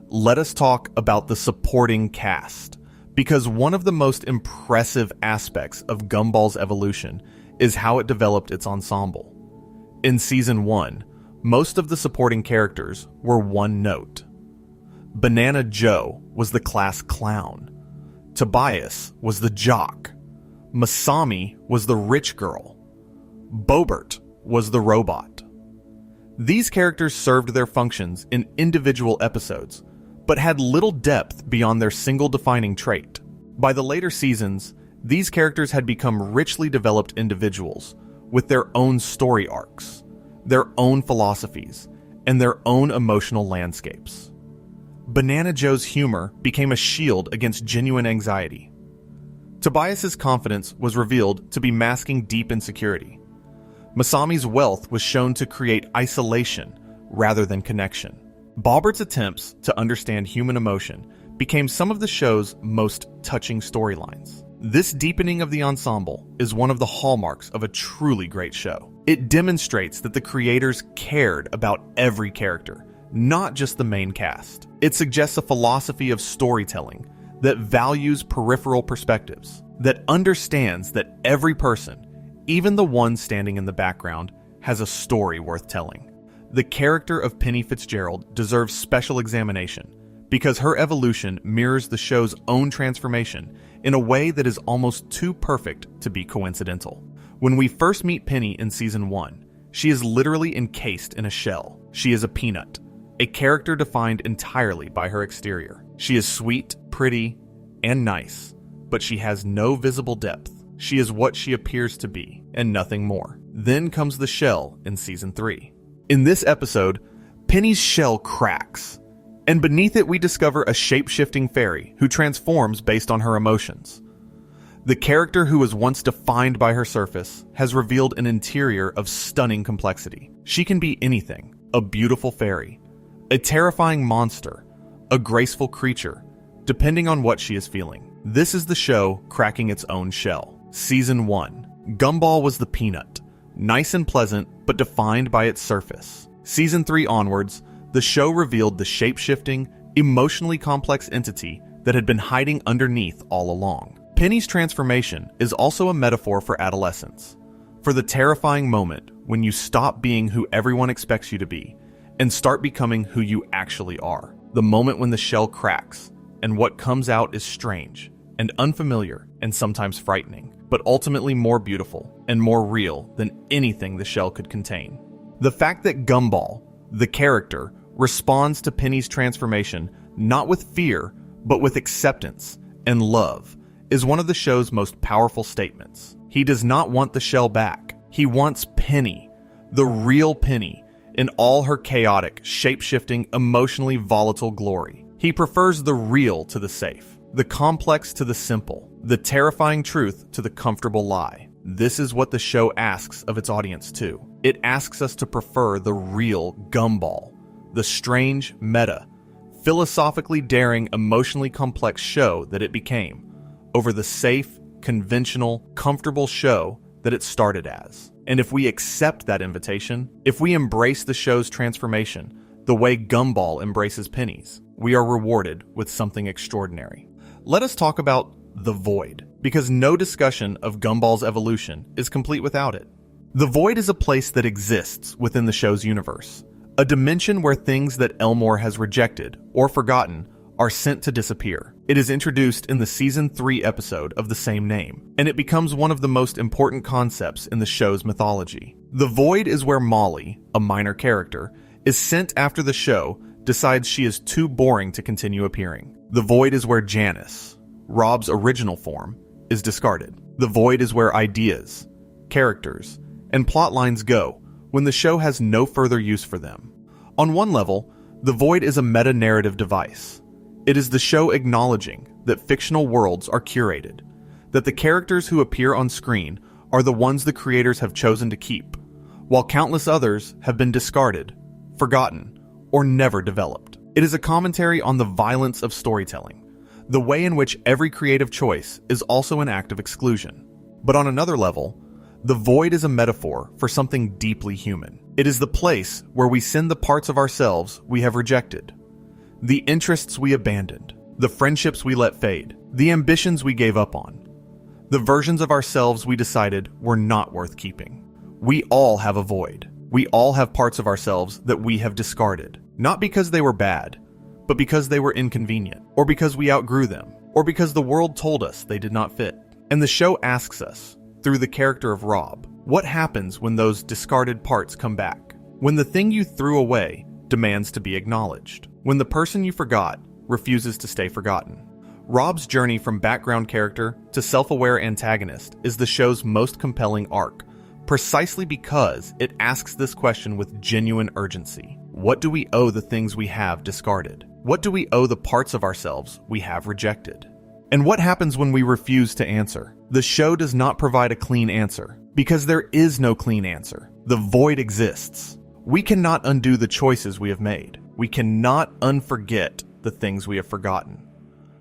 A: Let us talk about the supporting cast, because one of the most impressive aspects of Gumball's evolution is how it developed its ensemble. In Season 1, most of the supporting characters were one note. Banana Joe was the class clown. Tobias was the jock. Masami was the rich girl. Bobert was the robot. These characters served their functions in individual episodes, but had little depth beyond their single defining trait. By the later seasons, these characters had become richly developed individuals with their own story arcs, their own philosophies, and their own emotional landscapes. Banana Joe's humor became a shield against genuine anxiety. Tobias's confidence was revealed to be masking deep insecurity. Masami's wealth was shown to create isolation rather than connection. Bobert's attempts to understand human emotion became some of the show's most touching storylines. This deepening of the ensemble is one of the hallmarks of a truly great show. It demonstrates that the creators cared about every character, not just the main cast. It suggests a philosophy of storytelling that values peripheral perspectives, that understands that every person, even the one standing in the background, has a story worth telling. The character of Penny Fitzgerald deserves special examination because her evolution mirrors the show's own transformation in a way that is almost too perfect to be coincidental. When we first meet Penny in Season 1, she is literally encased in a shell. She is a peanut, a character defined entirely by her exterior. She is sweet, pretty, and nice, but she has no visible depth. She is what she appears to be, and nothing more. Then comes the shell in Season 3. In this episode, Penny's shell cracks, and beneath it we discover a shape-shifting fairy who transforms based on her emotions. The character who was once defined by her surface has revealed an interior of stunning complexity. She can be anything: a beautiful fairy, a terrifying monster, a graceful creature, depending on what she is feeling. This is the show cracking its own shell. Season 1. Gumball was the peanut, nice and pleasant, but defined by its surface. Season 3 onwards, the show revealed the shape-shifting, emotionally complex entity that had been hiding underneath all along. Penny's transformation is also a metaphor for adolescence, for the terrifying moment when you stop being who everyone expects you to be and start becoming who you actually are. The moment when the shell cracks and what comes out is strange and unfamiliar and sometimes frightening, but ultimately more beautiful and more real than anything the shell could contain. The fact that Gumball, the character, responds to Penny's transformation not with fear, but with acceptance and love is one of the show's most powerful statements. He does not want the shell back. He wants Penny, the real Penny, in all her chaotic, shape-shifting, emotionally volatile glory. He prefers the real to the safe, the complex to the simple, the terrifying truth to the comfortable lie. This is what the show asks of its audience too. It asks us to prefer the real Gumball, the strange, meta, philosophically daring, emotionally complex show that it became, over the safe, conventional, comfortable show that it started as. And if we accept that invitation, if we embrace the show's transformation the way Gumball embraces Penny's, we are rewarded with something extraordinary. Let us talk about the Void, because no discussion of Gumball's evolution is complete without it. The Void is a place that exists within the show's universe, a dimension where things that Elmore has rejected or forgotten are sent to disappear. It is introduced in the Season 3 episode of the same name, and it becomes one of the most important concepts in the show's mythology. The Void is where Molly, a minor character, is sent after the show decides she is too boring to continue appearing. The Void is where Janice, Rob's original form, is discarded. The Void is where ideas, characters, and plot lines go when the show has no further use for them. On one level, the Void is a meta-narrative device. It is the show acknowledging that fictional worlds are curated, that the characters who appear on screen are the ones the creators have chosen to keep, while countless others have been discarded, forgotten, or never developed. It is a commentary on the violence of storytelling, the way in which every creative choice is also an act of exclusion. But on another level, the Void is a metaphor for something deeply human. It is the place where we send the parts of ourselves we have rejected, the interests we abandoned, the friendships we let fade, the ambitions we gave up on, the versions of ourselves we decided were not worth keeping. We all have a void. We all have parts of ourselves that we have discarded, not because they were bad, but because they were inconvenient, or because we outgrew them, or because the world told us they did not fit. And the show asks us, through the character of Rob, what happens when those discarded parts come back? When the thing you threw away demands to be acknowledged. When the person you forgot refuses to stay forgotten. Rob's journey from background character to self-aware antagonist is the show's most compelling arc, precisely because it asks this question with genuine urgency. What do we owe the things we have discarded? What do we owe the parts of ourselves we have rejected? And what happens when we refuse to answer? The show does not provide a clean answer, because there is no clean answer. The void exists. We cannot undo the choices we have made. We cannot unforget the things we have forgotten.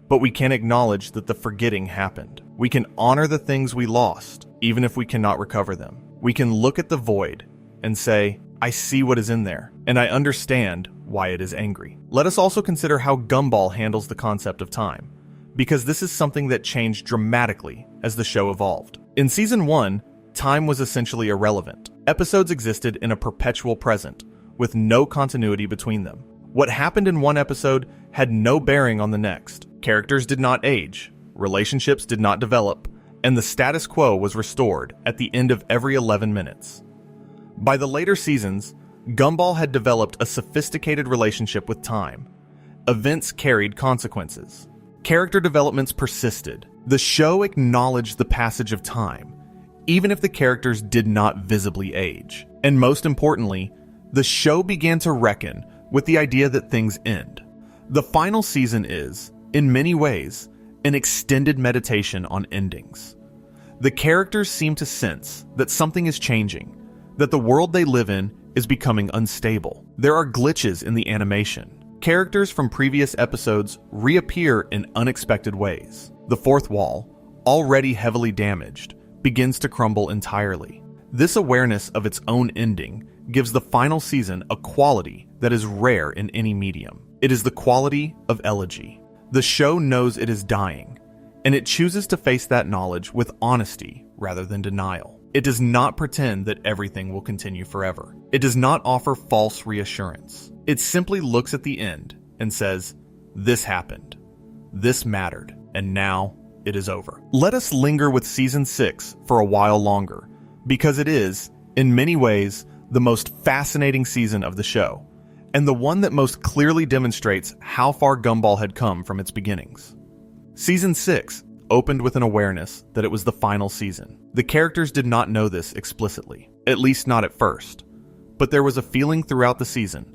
A: But we can acknowledge that the forgetting happened. We can honor the things we lost, even if we cannot recover them. We can look at the void and say, I see what is in there, and I understand why it is angry. Let us also consider how Gumball handles the concept of time, because this is something that changed dramatically as the show evolved. In Season 1, time was essentially irrelevant. Episodes existed in a perpetual present, with no continuity between them. What happened in one episode had no bearing on the next. Characters did not age, relationships did not develop, and the status quo was restored at the end of every 11 minutes. By the later seasons, Gumball had developed a sophisticated relationship with time. Events carried consequences. Character developments persisted. The show acknowledged the passage of time, even if the characters did not visibly age. And most importantly, the show began to reckon with the idea that things end. The final season is, in many ways, an extended meditation on endings. The characters seem to sense that something is changing, that the world they live in is becoming unstable. There are glitches in the animation. Characters from previous episodes reappear in unexpected ways. The fourth wall, already heavily damaged, begins to crumble entirely. This awareness of its own ending gives the final season a quality that is rare in any medium. It is the quality of elegy. The show knows it is dying, and it chooses to face that knowledge with honesty rather than denial. It does not pretend that everything will continue forever. It does not offer false reassurance. It simply looks at the end and says, "This happened. This mattered, and now it is over." Let us linger with Season 6 for a while longer, because it is, in many ways, the most fascinating season of the show, and the one that most clearly demonstrates how far Gumball had come from its beginnings. Season 6 opened with an awareness that it was the final season. The characters did not know this explicitly, at least not at first, but there was a feeling throughout the season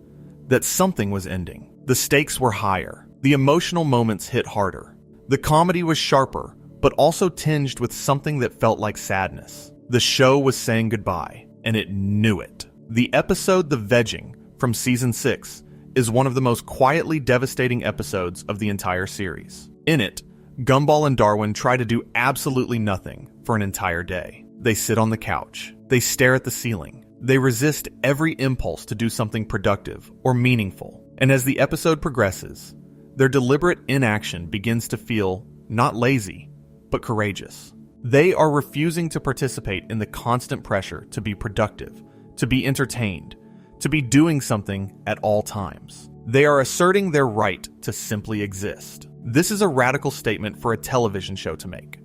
A: that something was ending. The stakes were higher, the emotional moments hit harder, the comedy was sharper, but also tinged with something that felt like sadness. The show was saying goodbye, and it knew it. The episode The Vegging from Season 6 is one of the most quietly devastating episodes of the entire series. In it, Gumball and Darwin try to do absolutely nothing for an entire day. They sit on the couch. They stare at the ceiling. They resist every impulse to do something productive or meaningful. And as the episode progresses, their deliberate inaction begins to feel not lazy, but courageous. They are refusing to participate in the constant pressure to be productive, to be entertained, to be doing something at all times. They are asserting their right to simply exist. This is a radical statement for a television show to make.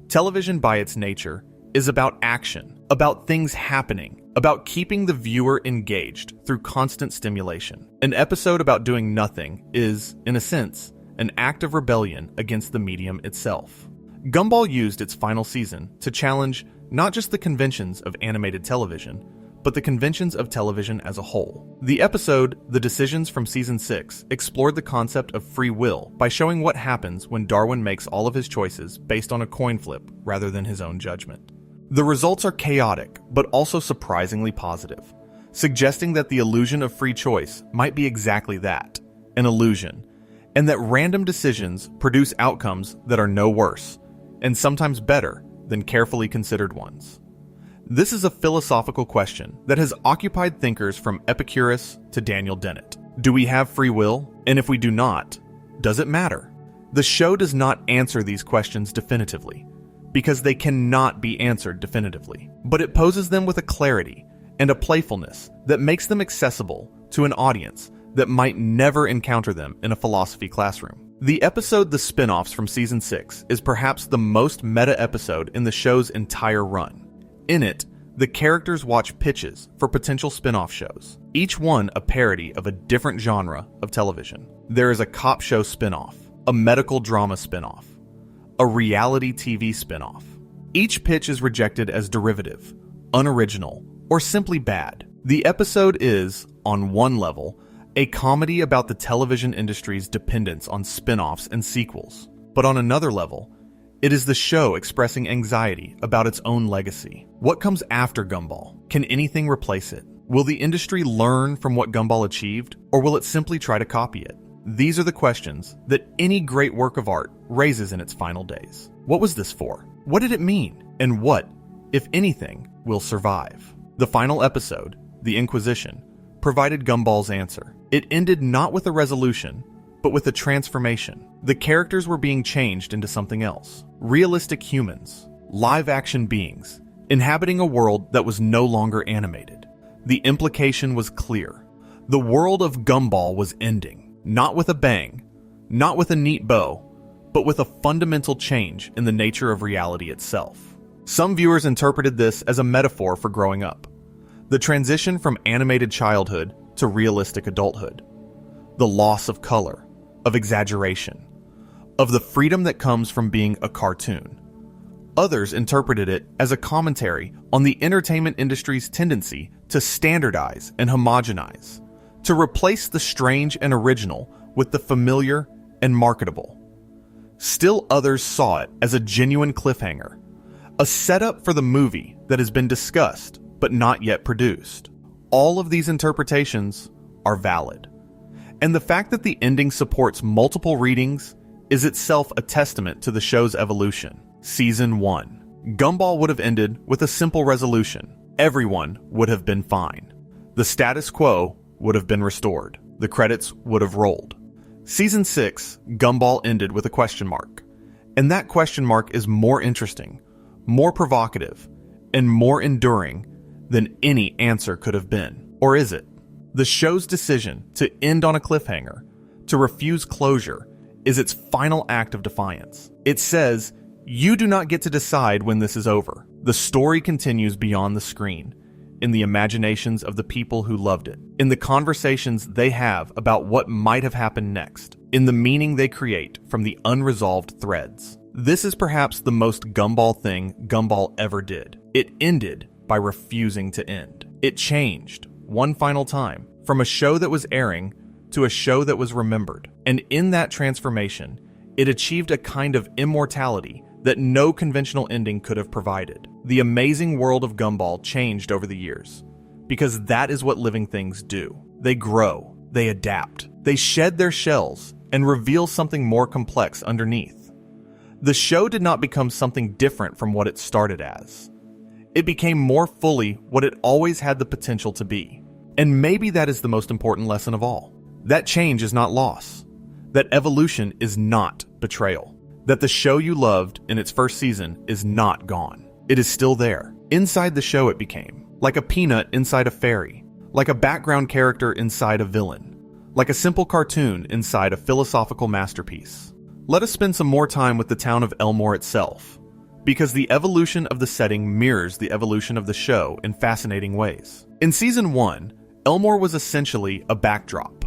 A: Television, by its nature, is about action, about things happening, about keeping the viewer engaged through constant stimulation. An episode about doing nothing is, in a sense, an act of rebellion against the medium itself. Gumball used its final season to challenge not just the conventions of animated television, but the conventions of television as a whole. The episode, The Decisions from Season 6, explored the concept of free will by showing what happens when Darwin makes all of his choices based on a coin flip rather than his own judgment. The results are chaotic, but also surprisingly positive, suggesting that the illusion of free choice might be exactly that, an illusion, and that random decisions produce outcomes that are no worse, and sometimes better, than carefully considered ones. This is a philosophical question that has occupied thinkers from Epicurus to Daniel Dennett. Do we have free will? And if we do not, does it matter? The show does not answer these questions definitively, because they cannot be answered definitively. But it poses them with a clarity and a playfulness that makes them accessible to an audience that might never encounter them in a philosophy classroom. The episode The Spin-Offs from Season 6 is perhaps the most meta episode in the show's entire run. In it, the characters watch pitches for potential spin-off shows, each one a parody of a different genre of television. There is a cop show spin-off, a medical drama spin-off, a reality TV spin-off. Each pitch is rejected as derivative, unoriginal, or simply bad. The episode is, on one level, a comedy about the television industry's dependence on spin-offs and sequels, but on another level, it is the show expressing anxiety about its own legacy. What comes after Gumball? Can anything replace it? Will the industry learn from what Gumball achieved, or will it simply try to copy it? These are the questions that any great work of art raises in its final days. What was this for? What did it mean? And what, if anything, will survive? The final episode, The Inquisition, provided Gumball's answer. It ended not with a resolution, but with a transformation. The characters were being changed into something else. Realistic humans, live-action beings, inhabiting a world that was no longer animated. The implication was clear. The world of Gumball was ending, not with a bang, not with a neat bow, but with a fundamental change in the nature of reality itself. Some viewers interpreted this as a metaphor for growing up. The transition from animated childhood to realistic adulthood. The loss of color, of exaggeration, of the freedom that comes from being a cartoon. Others interpreted it as a commentary on the entertainment industry's tendency to standardize and homogenize, to replace the strange and original with the familiar and marketable. Still others saw it as a genuine cliffhanger, a setup for the movie that has been discussed but not yet produced. All of these interpretations are valid, And the fact that the ending supports multiple readings is itself a testament to the show's evolution. Season 1. Gumball would have ended with a simple resolution. Everyone would have been fine. The status quo would have been restored. The credits would have rolled. Season 6, Gumball ended with a question mark. And that question mark is more interesting, more provocative, and more enduring than any answer could have been. Or is it? The show's decision to end on a cliffhanger, to refuse closure, is its final act of defiance. It says, you do not get to decide when this is over. The story continues beyond the screen, in the imaginations of the people who loved it, in the conversations they have about what might have happened next, in the meaning they create from the unresolved threads. This is perhaps the most Gumball thing Gumball ever did. It ended by refusing to end. It changed, one final time, from a show that was airing to a show that was remembered. And in that transformation, it achieved a kind of immortality that no conventional ending could have provided. The Amazing World of Gumball changed over the years, because that is what living things do. They grow, they adapt, they shed their shells and reveal something more complex underneath. The show did not become something different from what it started as. It became more fully what it always had the potential to be. And maybe that is the most important lesson of all. That change is not loss. That evolution is not betrayal. That the show you loved in its first season is not gone. It is still there. Inside the show it became. Like a peanut inside a fairy. Like a background character inside a villain. Like a simple cartoon inside a philosophical masterpiece. Let us spend some more time with the town of Elmore itself, because the evolution of the setting mirrors the evolution of the show in fascinating ways. In Season 1, Elmore was essentially a backdrop.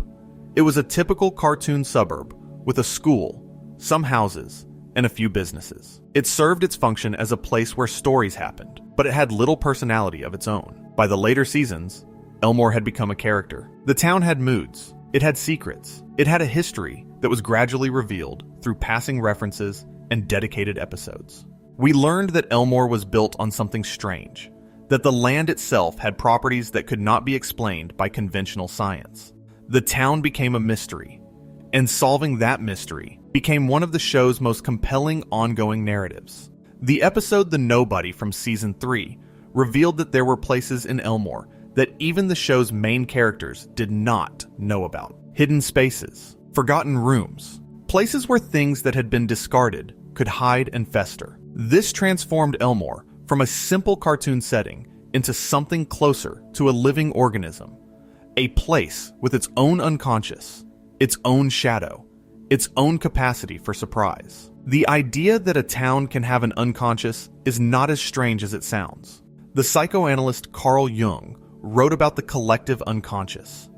A: It was a typical cartoon suburb with a school, some houses, and a few businesses. It served its function as a place where stories happened, but it had little personality of its own. By the later seasons, Elmore had become a character. The town had moods. It had secrets. It had a history that was gradually revealed through passing references and dedicated episodes. We learned that Elmore was built on something strange, that the land itself had properties that could not be explained by conventional science. The town became a mystery, and solving that mystery became one of the show's most compelling ongoing narratives. The episode The Nobody from Season 3 revealed that there were places in Elmore that even the show's main characters did not know about. Hidden spaces, forgotten rooms, places where things that had been discarded could hide and fester. This transformed Elmore from a simple cartoon setting into something closer to a living organism, a place with its own unconscious, its own shadow, its own capacity for surprise. The idea that a town can have an unconscious is not as strange as it sounds. The psychoanalyst Carl Jung wrote about the collective unconscious,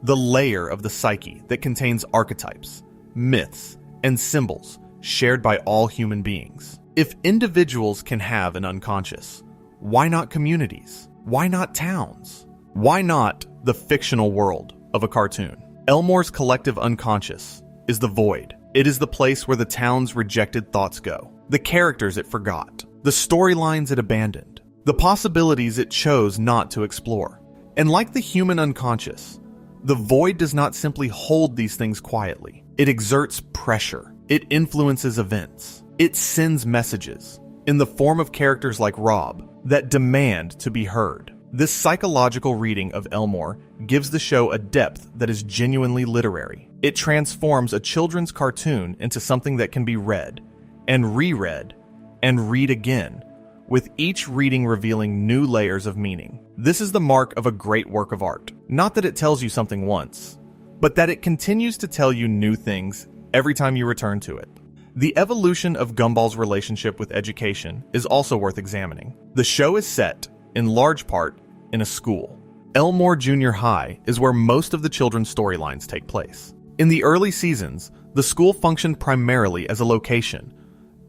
A: the layer of the psyche that contains archetypes, myths, and symbols shared by all human beings. If individuals can have an unconscious, why not communities? Why not towns? Why not the fictional world of a cartoon? Elmore's collective unconscious is the void. It is the place where the town's rejected thoughts go, the characters it forgot, the storylines it abandoned, the possibilities it chose not to explore. And like the human unconscious, the void does not simply hold these things quietly. It exerts pressure. It influences events. It sends messages, in the form of characters like Rob, that demand to be heard. This psychological reading of Elmore gives the show a depth that is genuinely literary. It transforms a children's cartoon into something that can be read, and reread, and read again, with each reading revealing new layers of meaning. This is the mark of a great work of art. Not that it tells you something once, but that it continues to tell you new things every time you return to it. The evolution of Gumball's relationship with education is also worth examining. The show is set, in large part, in a school. Elmore Junior High is where most of the children's storylines take place. In the early seasons, the school functioned primarily as a location,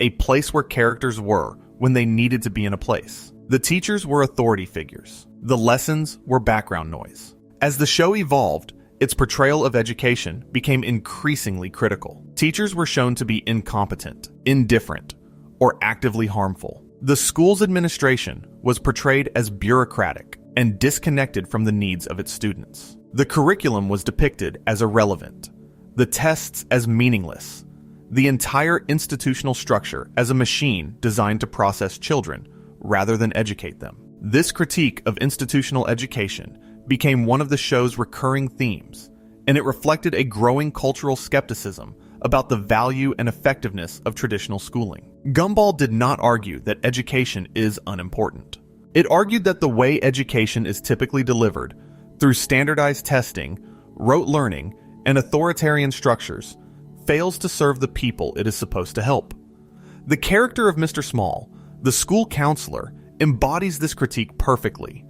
A: a place where characters were when they needed to be in a place. The teachers were authority figures. The lessons were background noise. As the show evolved, its portrayal of education became increasingly critical. Teachers were shown to be incompetent, indifferent, or actively harmful. The school's administration was portrayed as bureaucratic and disconnected from the needs of its students. The curriculum was depicted as irrelevant, the tests as meaningless, the entire institutional structure as a machine designed to process children rather than educate them. This critique of institutional education became one of the show's recurring themes, and it reflected a growing cultural skepticism about the value and effectiveness of traditional schooling. Gumball did not argue that education is unimportant. It argued that the way education is typically delivered, through standardized testing, rote learning, and authoritarian structures, fails to serve the people it is supposed to help. The character of Mr. Small, the school counselor, embodies this critique perfectly.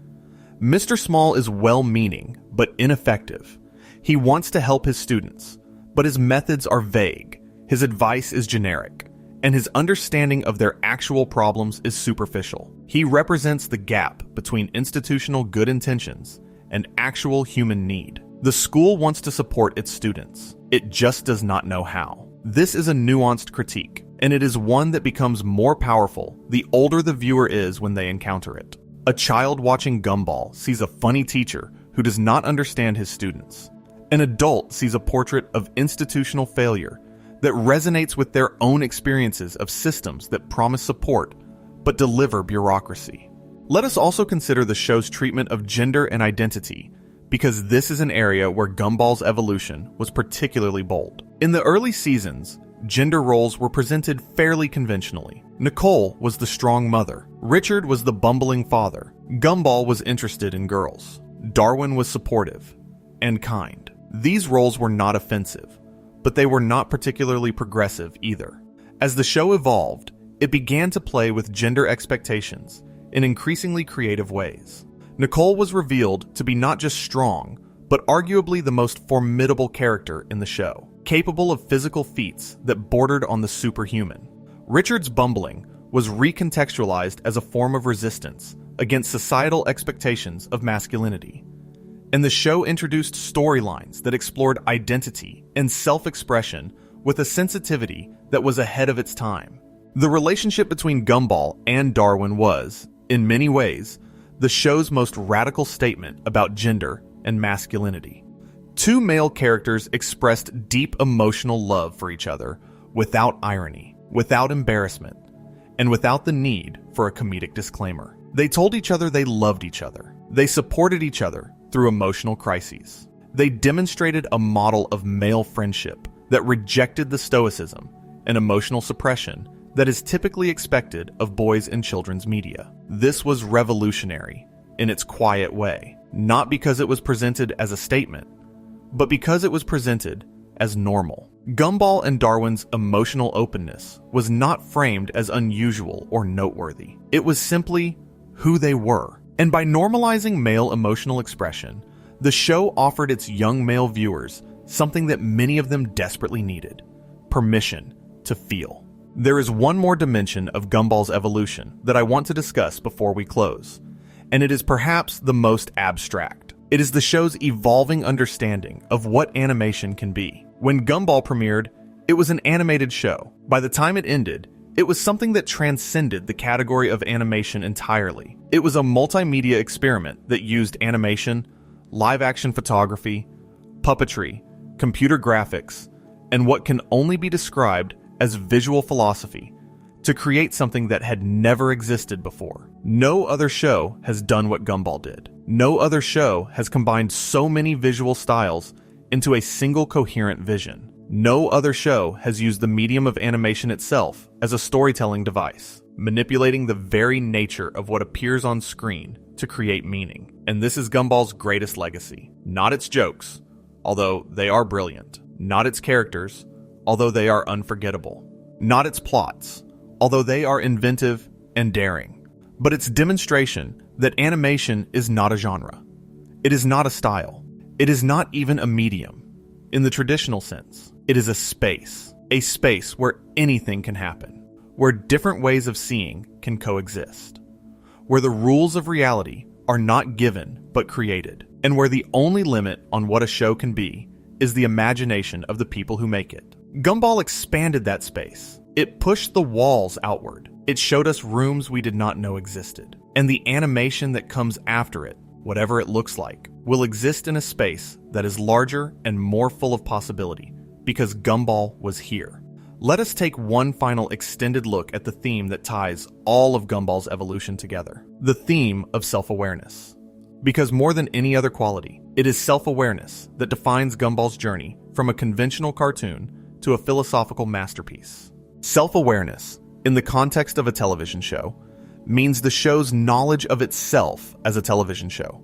A: Mr. Small is well-meaning, but ineffective. He wants to help his students, but his methods are vague, his advice is generic, and his understanding of their actual problems is superficial. He represents the gap between institutional good intentions and actual human need. The school wants to support its students. It just does not know how. This is a nuanced critique, and it is one that becomes more powerful the older the viewer is when they encounter it. A child watching Gumball sees a funny teacher who does not understand his students. An adult sees a portrait of institutional failure that resonates with their own experiences of systems that promise support but deliver bureaucracy. Let us also consider the show's treatment of gender and identity, because this is an area where Gumball's evolution was particularly bold. In the early seasons, gender roles were presented fairly conventionally. Nicole was the strong mother. Richard was the bumbling father. Gumball was interested in girls. Darwin was supportive and kind. These roles were not offensive, but they were not particularly progressive either. As the show evolved, it began to play with gender expectations in increasingly creative ways. Nicole was revealed to be not just strong, but arguably the most formidable character in the show, capable of physical feats that bordered on the superhuman. Richard's bumbling was recontextualized as a form of resistance against societal expectations of masculinity. And the show introduced storylines that explored identity and self-expression with a sensitivity that was ahead of its time. The relationship between Gumball and Darwin was, in many ways, the show's most radical statement about gender and masculinity. Two male characters expressed deep emotional love for each other without irony, without embarrassment, and without the need for a comedic disclaimer. They told each other they loved each other. They supported each other through emotional crises. They demonstrated a model of male friendship that rejected the stoicism and emotional suppression that is typically expected of boys in children's media. This was revolutionary in its quiet way, not because it was presented as a statement, but because it was presented as normal. Gumball and Darwin's emotional openness was not framed as unusual or noteworthy. It was simply who they were. And by normalizing male emotional expression, the show offered its young male viewers something that many of them desperately needed: permission to feel. There is one more dimension of Gumball's evolution that I want to discuss before we close, and it is perhaps the most abstract. It is the show's evolving understanding of what animation can be. When Gumball premiered, it was an animated show. By the time it ended, it was something that transcended the category of animation entirely. It was a multimedia experiment that used animation, live-action photography, puppetry, computer graphics, and what can only be described as visual philosophy to create something that had never existed before. No other show has done what Gumball did. No other show has combined so many visual styles into a single coherent vision. No other show has used the medium of animation itself as a storytelling device, manipulating the very nature of what appears on screen to create meaning. And this is Gumball's greatest legacy. Not its jokes, although they are brilliant. Not its characters, although they are unforgettable. Not its plots, although they are inventive and daring. But its demonstration that animation is not a genre. It is not a style. It is not even a medium in the traditional sense. It is a space where anything can happen, where different ways of seeing can coexist, where the rules of reality are not given but created, and where the only limit on what a show can be is the imagination of the people who make it. Gumball expanded that space. It pushed the walls outward. It showed us rooms we did not know existed. And the animation that comes after it whatever it looks like, will exist in a space that is larger and more full of possibility because Gumball was here. Let us take one final extended look at the theme that ties all of Gumball's evolution together. The theme of self-awareness. Because more than any other quality, it is self-awareness that defines Gumball's journey from a conventional cartoon to a philosophical masterpiece. Self-awareness, in the context of a television show, means the show's knowledge of itself as a television show.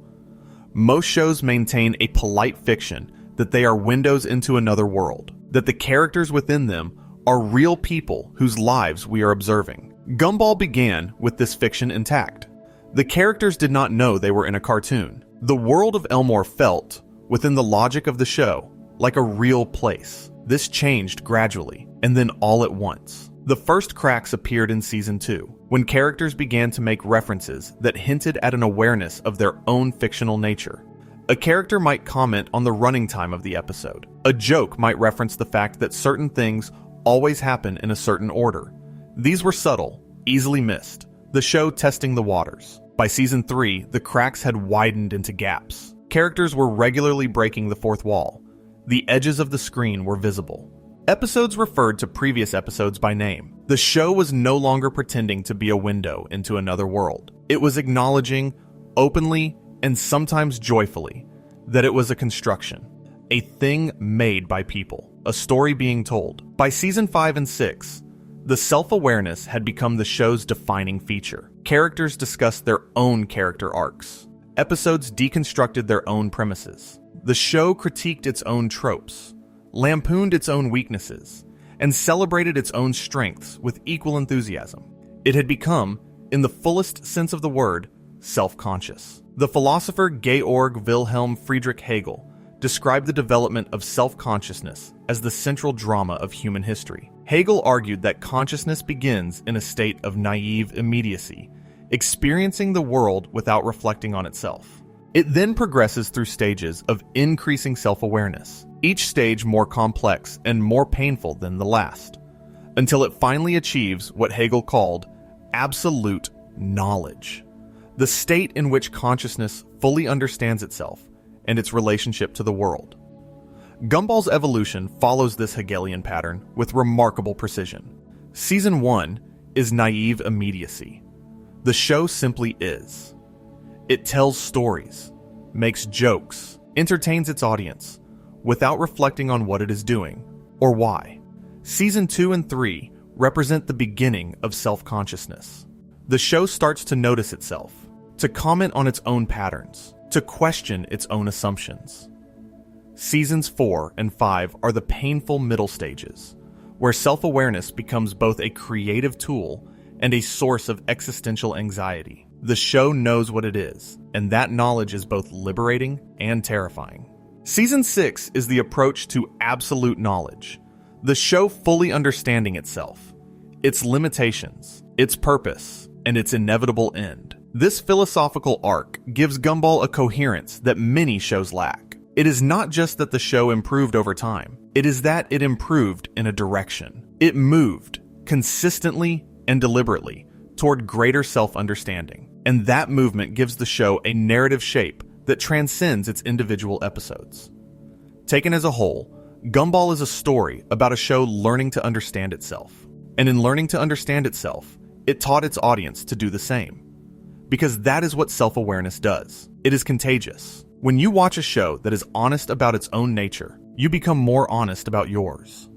A: Most shows maintain a polite fiction that they are windows into another world, that the characters within them are real people whose lives we are observing. Gumball began with this fiction intact. The characters did not know they were in a cartoon. The world of Elmore felt, within the logic of the show, like a real place. This changed gradually, and then all at once. The first cracks appeared in Season 2, when characters began to make references that hinted at an awareness of their own fictional nature. A character might comment on the running time of the episode. A joke might reference the fact that certain things always happen in a certain order. These were subtle, easily missed, the show testing the waters. By Season 3, the cracks had widened into gaps. Characters were regularly breaking the fourth wall. The edges of the screen were visible. Episodes referred to previous episodes by name. The show was no longer pretending to be a window into another world. It was acknowledging, openly and sometimes joyfully, that it was a construction, a thing made by people, a story being told. By Season 5 and 6, the self-awareness had become the show's defining feature. Characters discussed their own character arcs. Episodes deconstructed their own premises. The show critiqued its own tropes, lampooned its own weaknesses, and celebrated its own strengths with equal enthusiasm. It had become, in the fullest sense of the word, self-conscious. The philosopher Georg Wilhelm Friedrich Hegel described the development of self-consciousness as the central drama of human history. Hegel argued that consciousness begins in a state of naive immediacy, experiencing the world without reflecting on itself. It then progresses through stages of increasing self-awareness, each stage more complex and more painful than the last, until it finally achieves what Hegel called absolute knowledge, the state in which consciousness fully understands itself and its relationship to the world. Gumball's evolution follows this Hegelian pattern with remarkable precision. Season 1 is naive immediacy. The show simply is. It tells stories, makes jokes, entertains its audience, without reflecting on what it is doing, or why. Season 2 and 3 represent the beginning of self-consciousness. The show starts to notice itself, to comment on its own patterns, to question its own assumptions. Seasons 4 and 5 are the painful middle stages, where self-awareness becomes both a creative tool and a source of existential anxiety. The show knows what it is, and that knowledge is both liberating and terrifying. Season 6 is the approach to absolute knowledge, the show fully understanding itself, its limitations, its purpose, and its inevitable end. This philosophical arc gives Gumball a coherence that many shows lack. It is not just that the show improved over time, it is that it improved in a direction. It moved, consistently and deliberately, toward greater self-understanding. And that movement gives the show a narrative shape that transcends its individual episodes. Taken as a whole, Gumball is a story about a show learning to understand itself. And in learning to understand itself, it taught its audience to do the same. Because that is what self-awareness does. It is contagious. When you watch a show that is honest about its own nature, you become more honest about yours.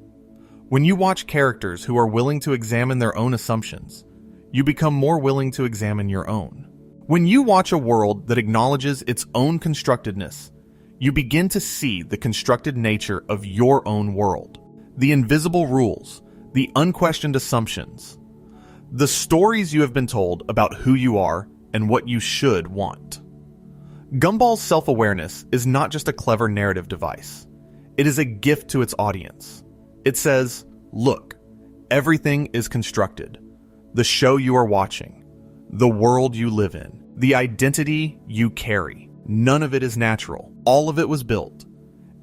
A: When you watch characters who are willing to examine their own assumptions, you become more willing to examine your own. When you watch a world that acknowledges its own constructedness, you begin to see the constructed nature of your own world, the invisible rules, the unquestioned assumptions, the stories you have been told about who you are and what you should want. Gumball's self-awareness is not just a clever narrative device. It is a gift to its audience. It says, look, everything is constructed. The show you are watching, the world you live in, the identity you carry. None of it is natural. All of it was built.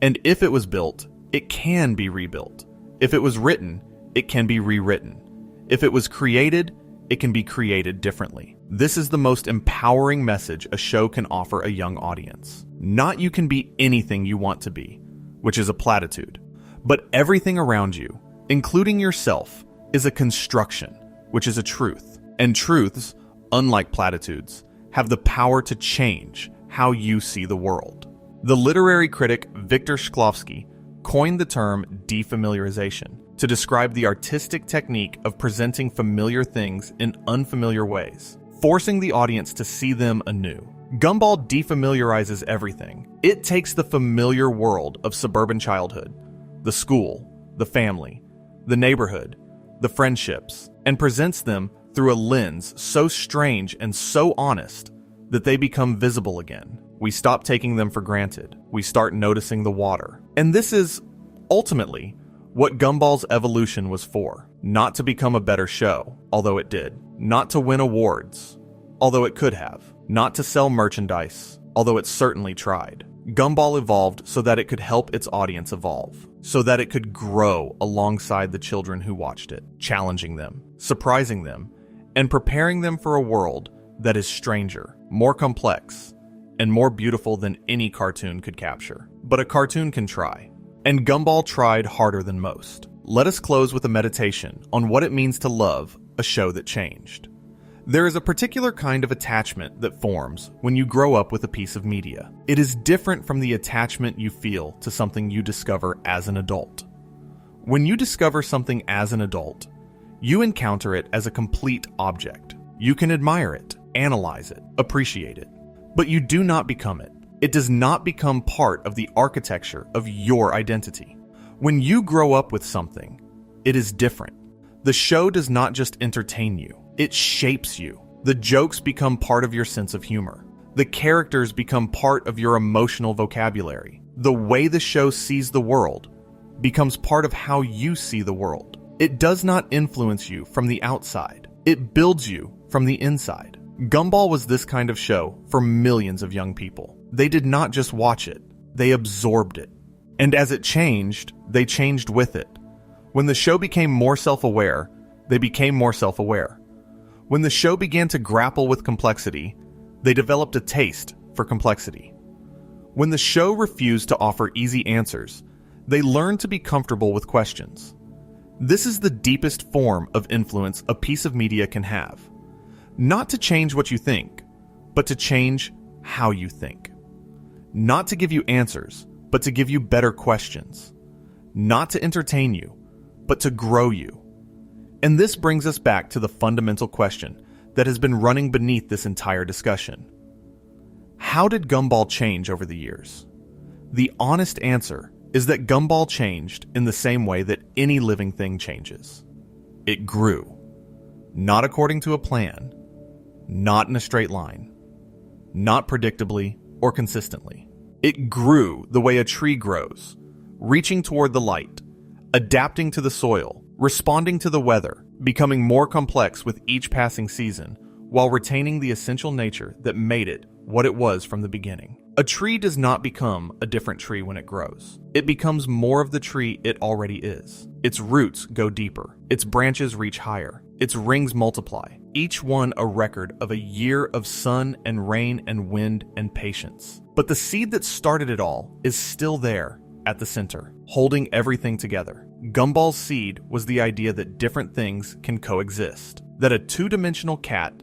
A: And if it was built, it can be rebuilt. If it was written, it can be rewritten. If it was created, it can be created differently. This is the most empowering message a show can offer a young audience. Not you can be anything you want to be, which is a platitude, but everything around you, including yourself, is a construction, which is a truth. And truths, unlike platitudes, have the power to change how you see the world. The literary critic Victor Shklovsky coined the term defamiliarization to describe the artistic technique of presenting familiar things in unfamiliar ways, forcing the audience to see them anew. Gumball defamiliarizes everything. It takes the familiar world of suburban childhood, the school, the family, the neighborhood, the friendships, and presents them through a lens so strange and so honest that they become visible again. We stop taking them for granted. We start noticing the water. And this is, ultimately, what Gumball's evolution was for. Not to become a better show, although it did. Not to win awards, although it could have. Not to sell merchandise, although it certainly tried. Gumball evolved so that it could help its audience evolve, so that it could grow alongside the children who watched it, challenging them, surprising them, and preparing them for a world that is stranger, more complex, and more beautiful than any cartoon could capture. But a cartoon can try, and Gumball tried harder than most. Let us close with a meditation on what it means to love a show that changed. There is a particular kind of attachment that forms when you grow up with a piece of media. It is different from the attachment you feel to something you discover as an adult. When you discover something as an adult, you encounter it as a complete object. You can admire it, analyze it, appreciate it, but you do not become it. It does not become part of the architecture of your identity. When you grow up with something, it is different. The show does not just entertain you, it shapes you. The jokes become part of your sense of humor. The characters become part of your emotional vocabulary. The way the show sees the world becomes part of how you see the world. It does not influence you from the outside. It builds you from the inside. Gumball was this kind of show for millions of young people. They did not just watch it, they absorbed it. And as it changed, they changed with it. When the show became more self-aware, they became more self-aware. When the show began to grapple with complexity, they developed a taste for complexity. When the show refused to offer easy answers, they learned to be comfortable with questions. This is the deepest form of influence a piece of media can have. Not to change what you think, but to change how you think. Not to give you answers, but to give you better questions. Not to entertain you, but to grow you. And this brings us back to the fundamental question that has been running beneath this entire discussion. How did Gumball change over the years? The honest answer is that Gumball changed in the same way that any living thing changes. It grew. Not according to a plan, not in a straight line, not predictably or consistently. It grew the way a tree grows, reaching toward the light, adapting to the soil, responding to the weather, becoming more complex with each passing season, while retaining the essential nature that made it what it was from the beginning. A tree does not become a different tree when it grows. It becomes more of the tree it already is. Its roots go deeper. Its branches reach higher. Its rings multiply, each one a record of a year of sun and rain and wind and patience. But the seed that started it all is still there at the center, holding everything together. Gumball's seed was the idea that different things can coexist, that a two-dimensional cat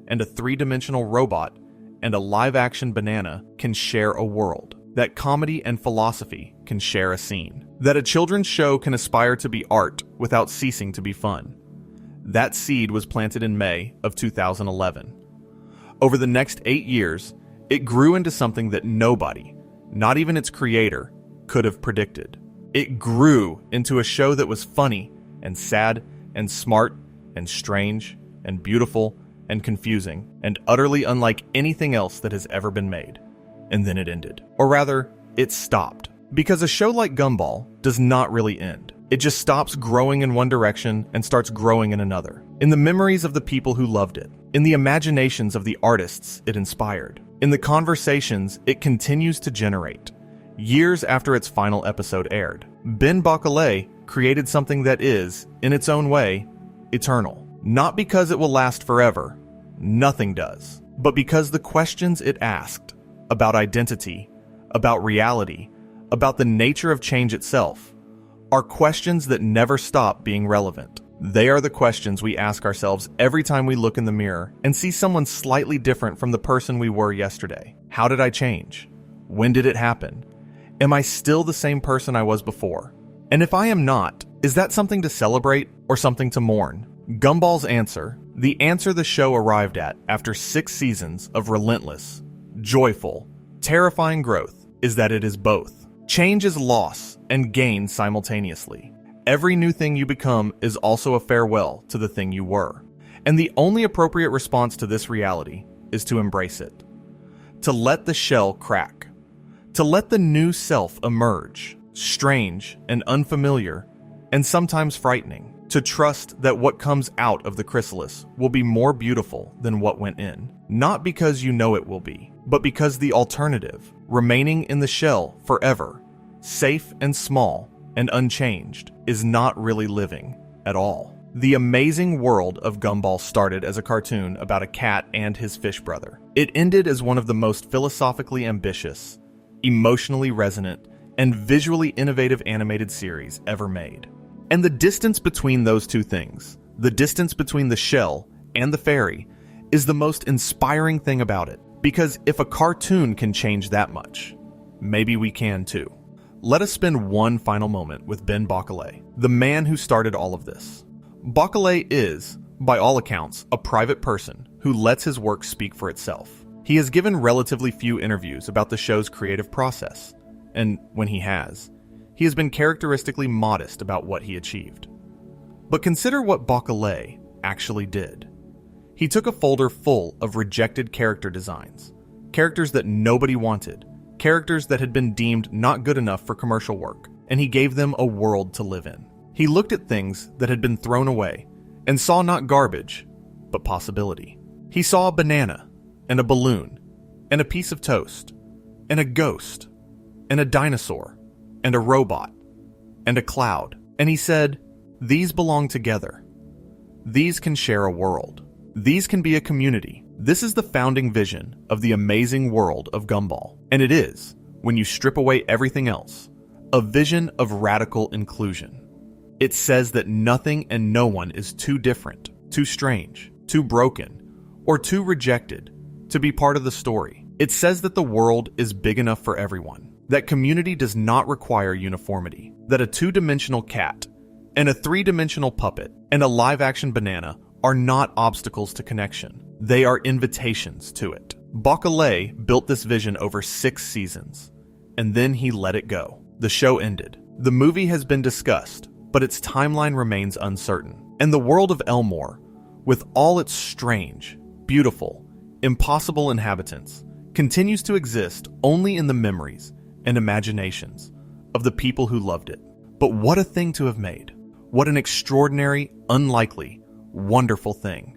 A: and a three-dimensional robot and a live-action banana can share a world, that comedy and philosophy can share a scene, that a children's show can aspire to be art without ceasing to be fun. That seed was planted in May of 2011. Over the next 8 years, it grew into something that nobody, not even its creator, could have predicted. It grew into a show that was funny and sad and smart and strange and beautiful and confusing and utterly unlike anything else that has ever been made. And then it ended. Or rather, it stopped. Because a show like Gumball does not really end. It just stops growing in one direction and starts growing in another. In the memories of the people who loved it, in the imaginations of the artists it inspired, in the conversations it continues to generate. Years after its final episode aired, Ben Bocquelet created something that is, in its own way, eternal. Not because it will last forever, nothing does, but because the questions it asked about identity, about reality, about the nature of change itself, are questions that never stop being relevant. They are the questions we ask ourselves every time we look in the mirror and see someone slightly different from the person we were yesterday. How did I change? When did it happen? Am I still the same person I was before? And if I am not, is that something to celebrate or something to mourn? Gumball's answer, the answer the show arrived at after 6 seasons of relentless, joyful, terrifying growth, is that it is both. Change is loss and gain simultaneously. Every new thing you become is also a farewell to the thing you were. And the only appropriate response to this reality is to embrace it. To let the shell crack. To let the new self emerge, strange and unfamiliar, and sometimes frightening. To trust that what comes out of the chrysalis will be more beautiful than what went in. Not because you know it will be, but because the alternative, remaining in the shell forever, safe and small and unchanged, is not really living at all. The Amazing World of Gumball started as a cartoon about a cat and his fish brother. It ended as one of the most philosophically ambitious, emotionally resonant, and visually innovative animated series ever made. And the distance between those two things, the distance between the shell and the fairy, is the most inspiring thing about it. Because if a cartoon can change that much, maybe we can too. Let us spend one final moment with Ben Bockelay, the man who started all of this. Bockelay is, by all accounts, a private person who lets his work speak for itself. He has given relatively few interviews about the show's creative process, and when he has been characteristically modest about what he achieved. But consider what Bockelay actually did. He took a folder full of rejected character designs, characters that nobody wanted, characters that had been deemed not good enough for commercial work, and he gave them a world to live in. He looked at things that had been thrown away and saw not garbage, but possibility. He saw a banana, and a balloon, and a piece of toast, and a ghost, and a dinosaur, and a robot, and a cloud. And he said, these belong together. These can share a world. These can be a community. This is the founding vision of the Amazing World of Gumball. And it is, when you strip away everything else, a vision of radical inclusion. It says that nothing and no one is too different, too strange, too broken, or too rejected to be part of the story. It says that the world is big enough for everyone, that community does not require uniformity, that a 2-dimensional cat and a 3-dimensional puppet and a live-action banana are not obstacles to connection. They are invitations to it. Bockelay built this vision over 6 seasons, and then he let it go. The show ended. The movie has been discussed, but its timeline remains uncertain. And the world of Elmore, with all its strange, beautiful, impossible inhabitants, continues to exist only in the memories and imaginations of the people who loved it. But what a thing to have made. What an extraordinary, unlikely, wonderful thing.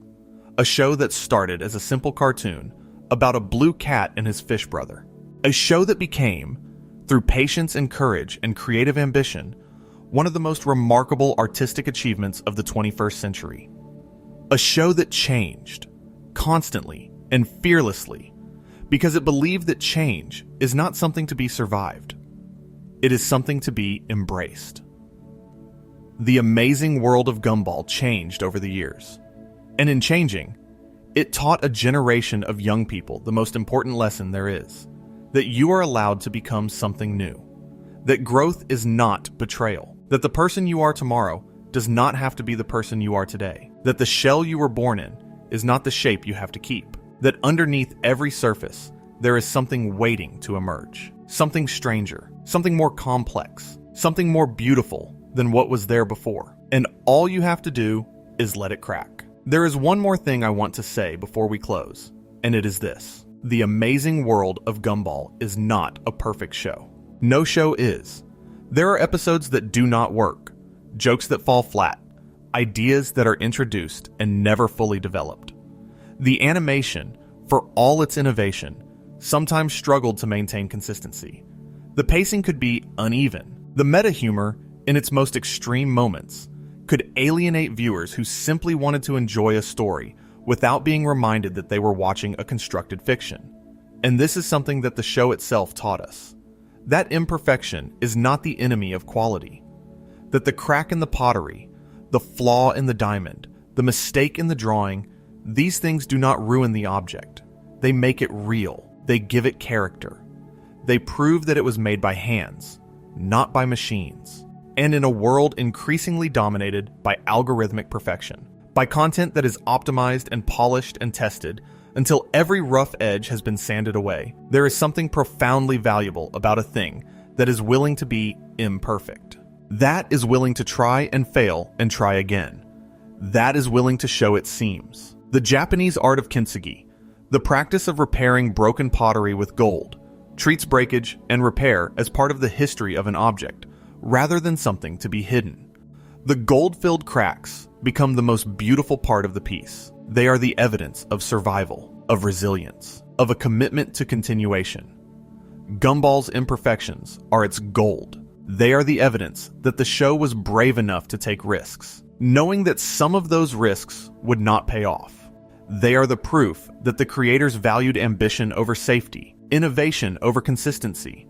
A: A show that started as a simple cartoon about a blue cat and his fish brother. A show that became, through patience and courage and creative ambition, one of the most remarkable artistic achievements of the 21st century. A show that changed, constantly and fearlessly, because it believed that change is not something to be survived. It is something to be embraced. The Amazing World of Gumball changed over the years. And in changing, it taught a generation of young people the most important lesson there is, that you are allowed to become something new, that growth is not betrayal, that the person you are tomorrow does not have to be the person you are today, that the shell you were born in is not the shape you have to keep, that underneath every surface there is something waiting to emerge, something stranger, something more complex, something more beautiful than what was there before, and all you have to do is let it crack. There is one more thing I want to say before we close, and it is this. The Amazing World of Gumball is not a perfect show. No show is. There are episodes that do not work, jokes that fall flat, ideas that are introduced and never fully developed. The animation, for all its innovation, sometimes struggled to maintain consistency. The pacing could be uneven. The meta-humor, in its most extreme moments, could alienate viewers who simply wanted to enjoy a story without being reminded that they were watching a constructed fiction. And this is something that the show itself taught us. That imperfection is not the enemy of quality. That the crack in the pottery, the flaw in the diamond, the mistake in the drawing, these things do not ruin the object. They make it real. They give it character. They prove that it was made by hands, not by machines. And in a world increasingly dominated by algorithmic perfection, by content that is optimized and polished and tested until every rough edge has been sanded away, there is something profoundly valuable about a thing that is willing to be imperfect. That is willing to try and fail and try again. That is willing to show its seams. The Japanese art of kintsugi, the practice of repairing broken pottery with gold, treats breakage and repair as part of the history of an object, rather than something to be hidden. The gold-filled cracks become the most beautiful part of the piece. They are the evidence of survival, of resilience, of a commitment to continuation. Gumball's imperfections are its gold. They are the evidence that the show was brave enough to take risks, knowing that some of those risks would not pay off. They are the proof that the creators valued ambition over safety, innovation over consistency,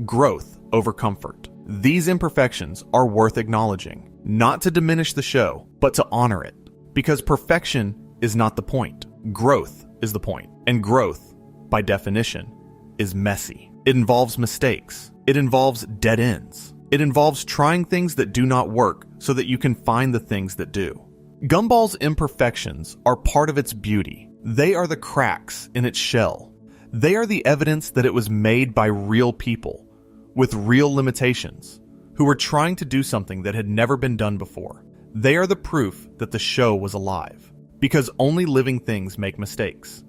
A: growth over comfort. These imperfections are worth acknowledging, not to diminish the show, but to honor it. Because perfection is not the point. Growth is the point. And growth, by definition, is messy. It involves mistakes. It involves dead ends. It involves trying things that do not work so that you can find the things that do. Gumball's imperfections are part of its beauty. They are the cracks in its shell. They are the evidence that it was made by real people, with real limitations, who were trying to do something that had never been done before. They are the proof that the show was alive. Because only living things make mistakes.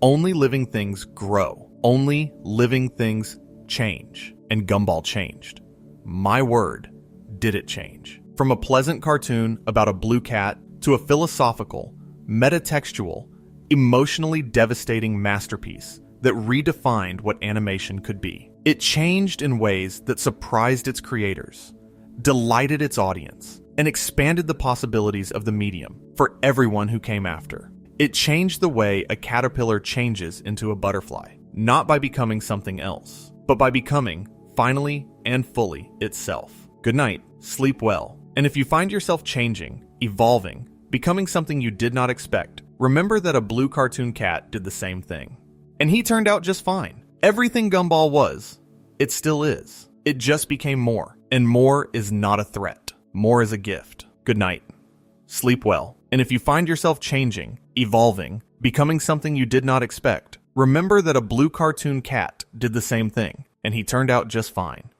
A: Only living things grow. Only living things change. And Gumball changed. My word, did it change. From a pleasant cartoon about a blue cat to a philosophical, metatextual, emotionally devastating masterpiece that redefined what animation could be. It changed in ways that surprised its creators, delighted its audience, and expanded the possibilities of the medium for everyone who came after. It changed the way a caterpillar changes into a butterfly, not by becoming something else, but by becoming, finally and fully, itself. Good night, sleep well, and if you find yourself changing, evolving, becoming something you did not expect, remember that a blue cartoon cat did the same thing. And he turned out just fine. Everything Gumball was, it still is. It just became more, and more is not a threat. More is a gift. Good night. Sleep well. And if you find yourself changing, evolving, becoming something you did not expect, remember that a blue cartoon cat did the same thing, and he turned out just fine.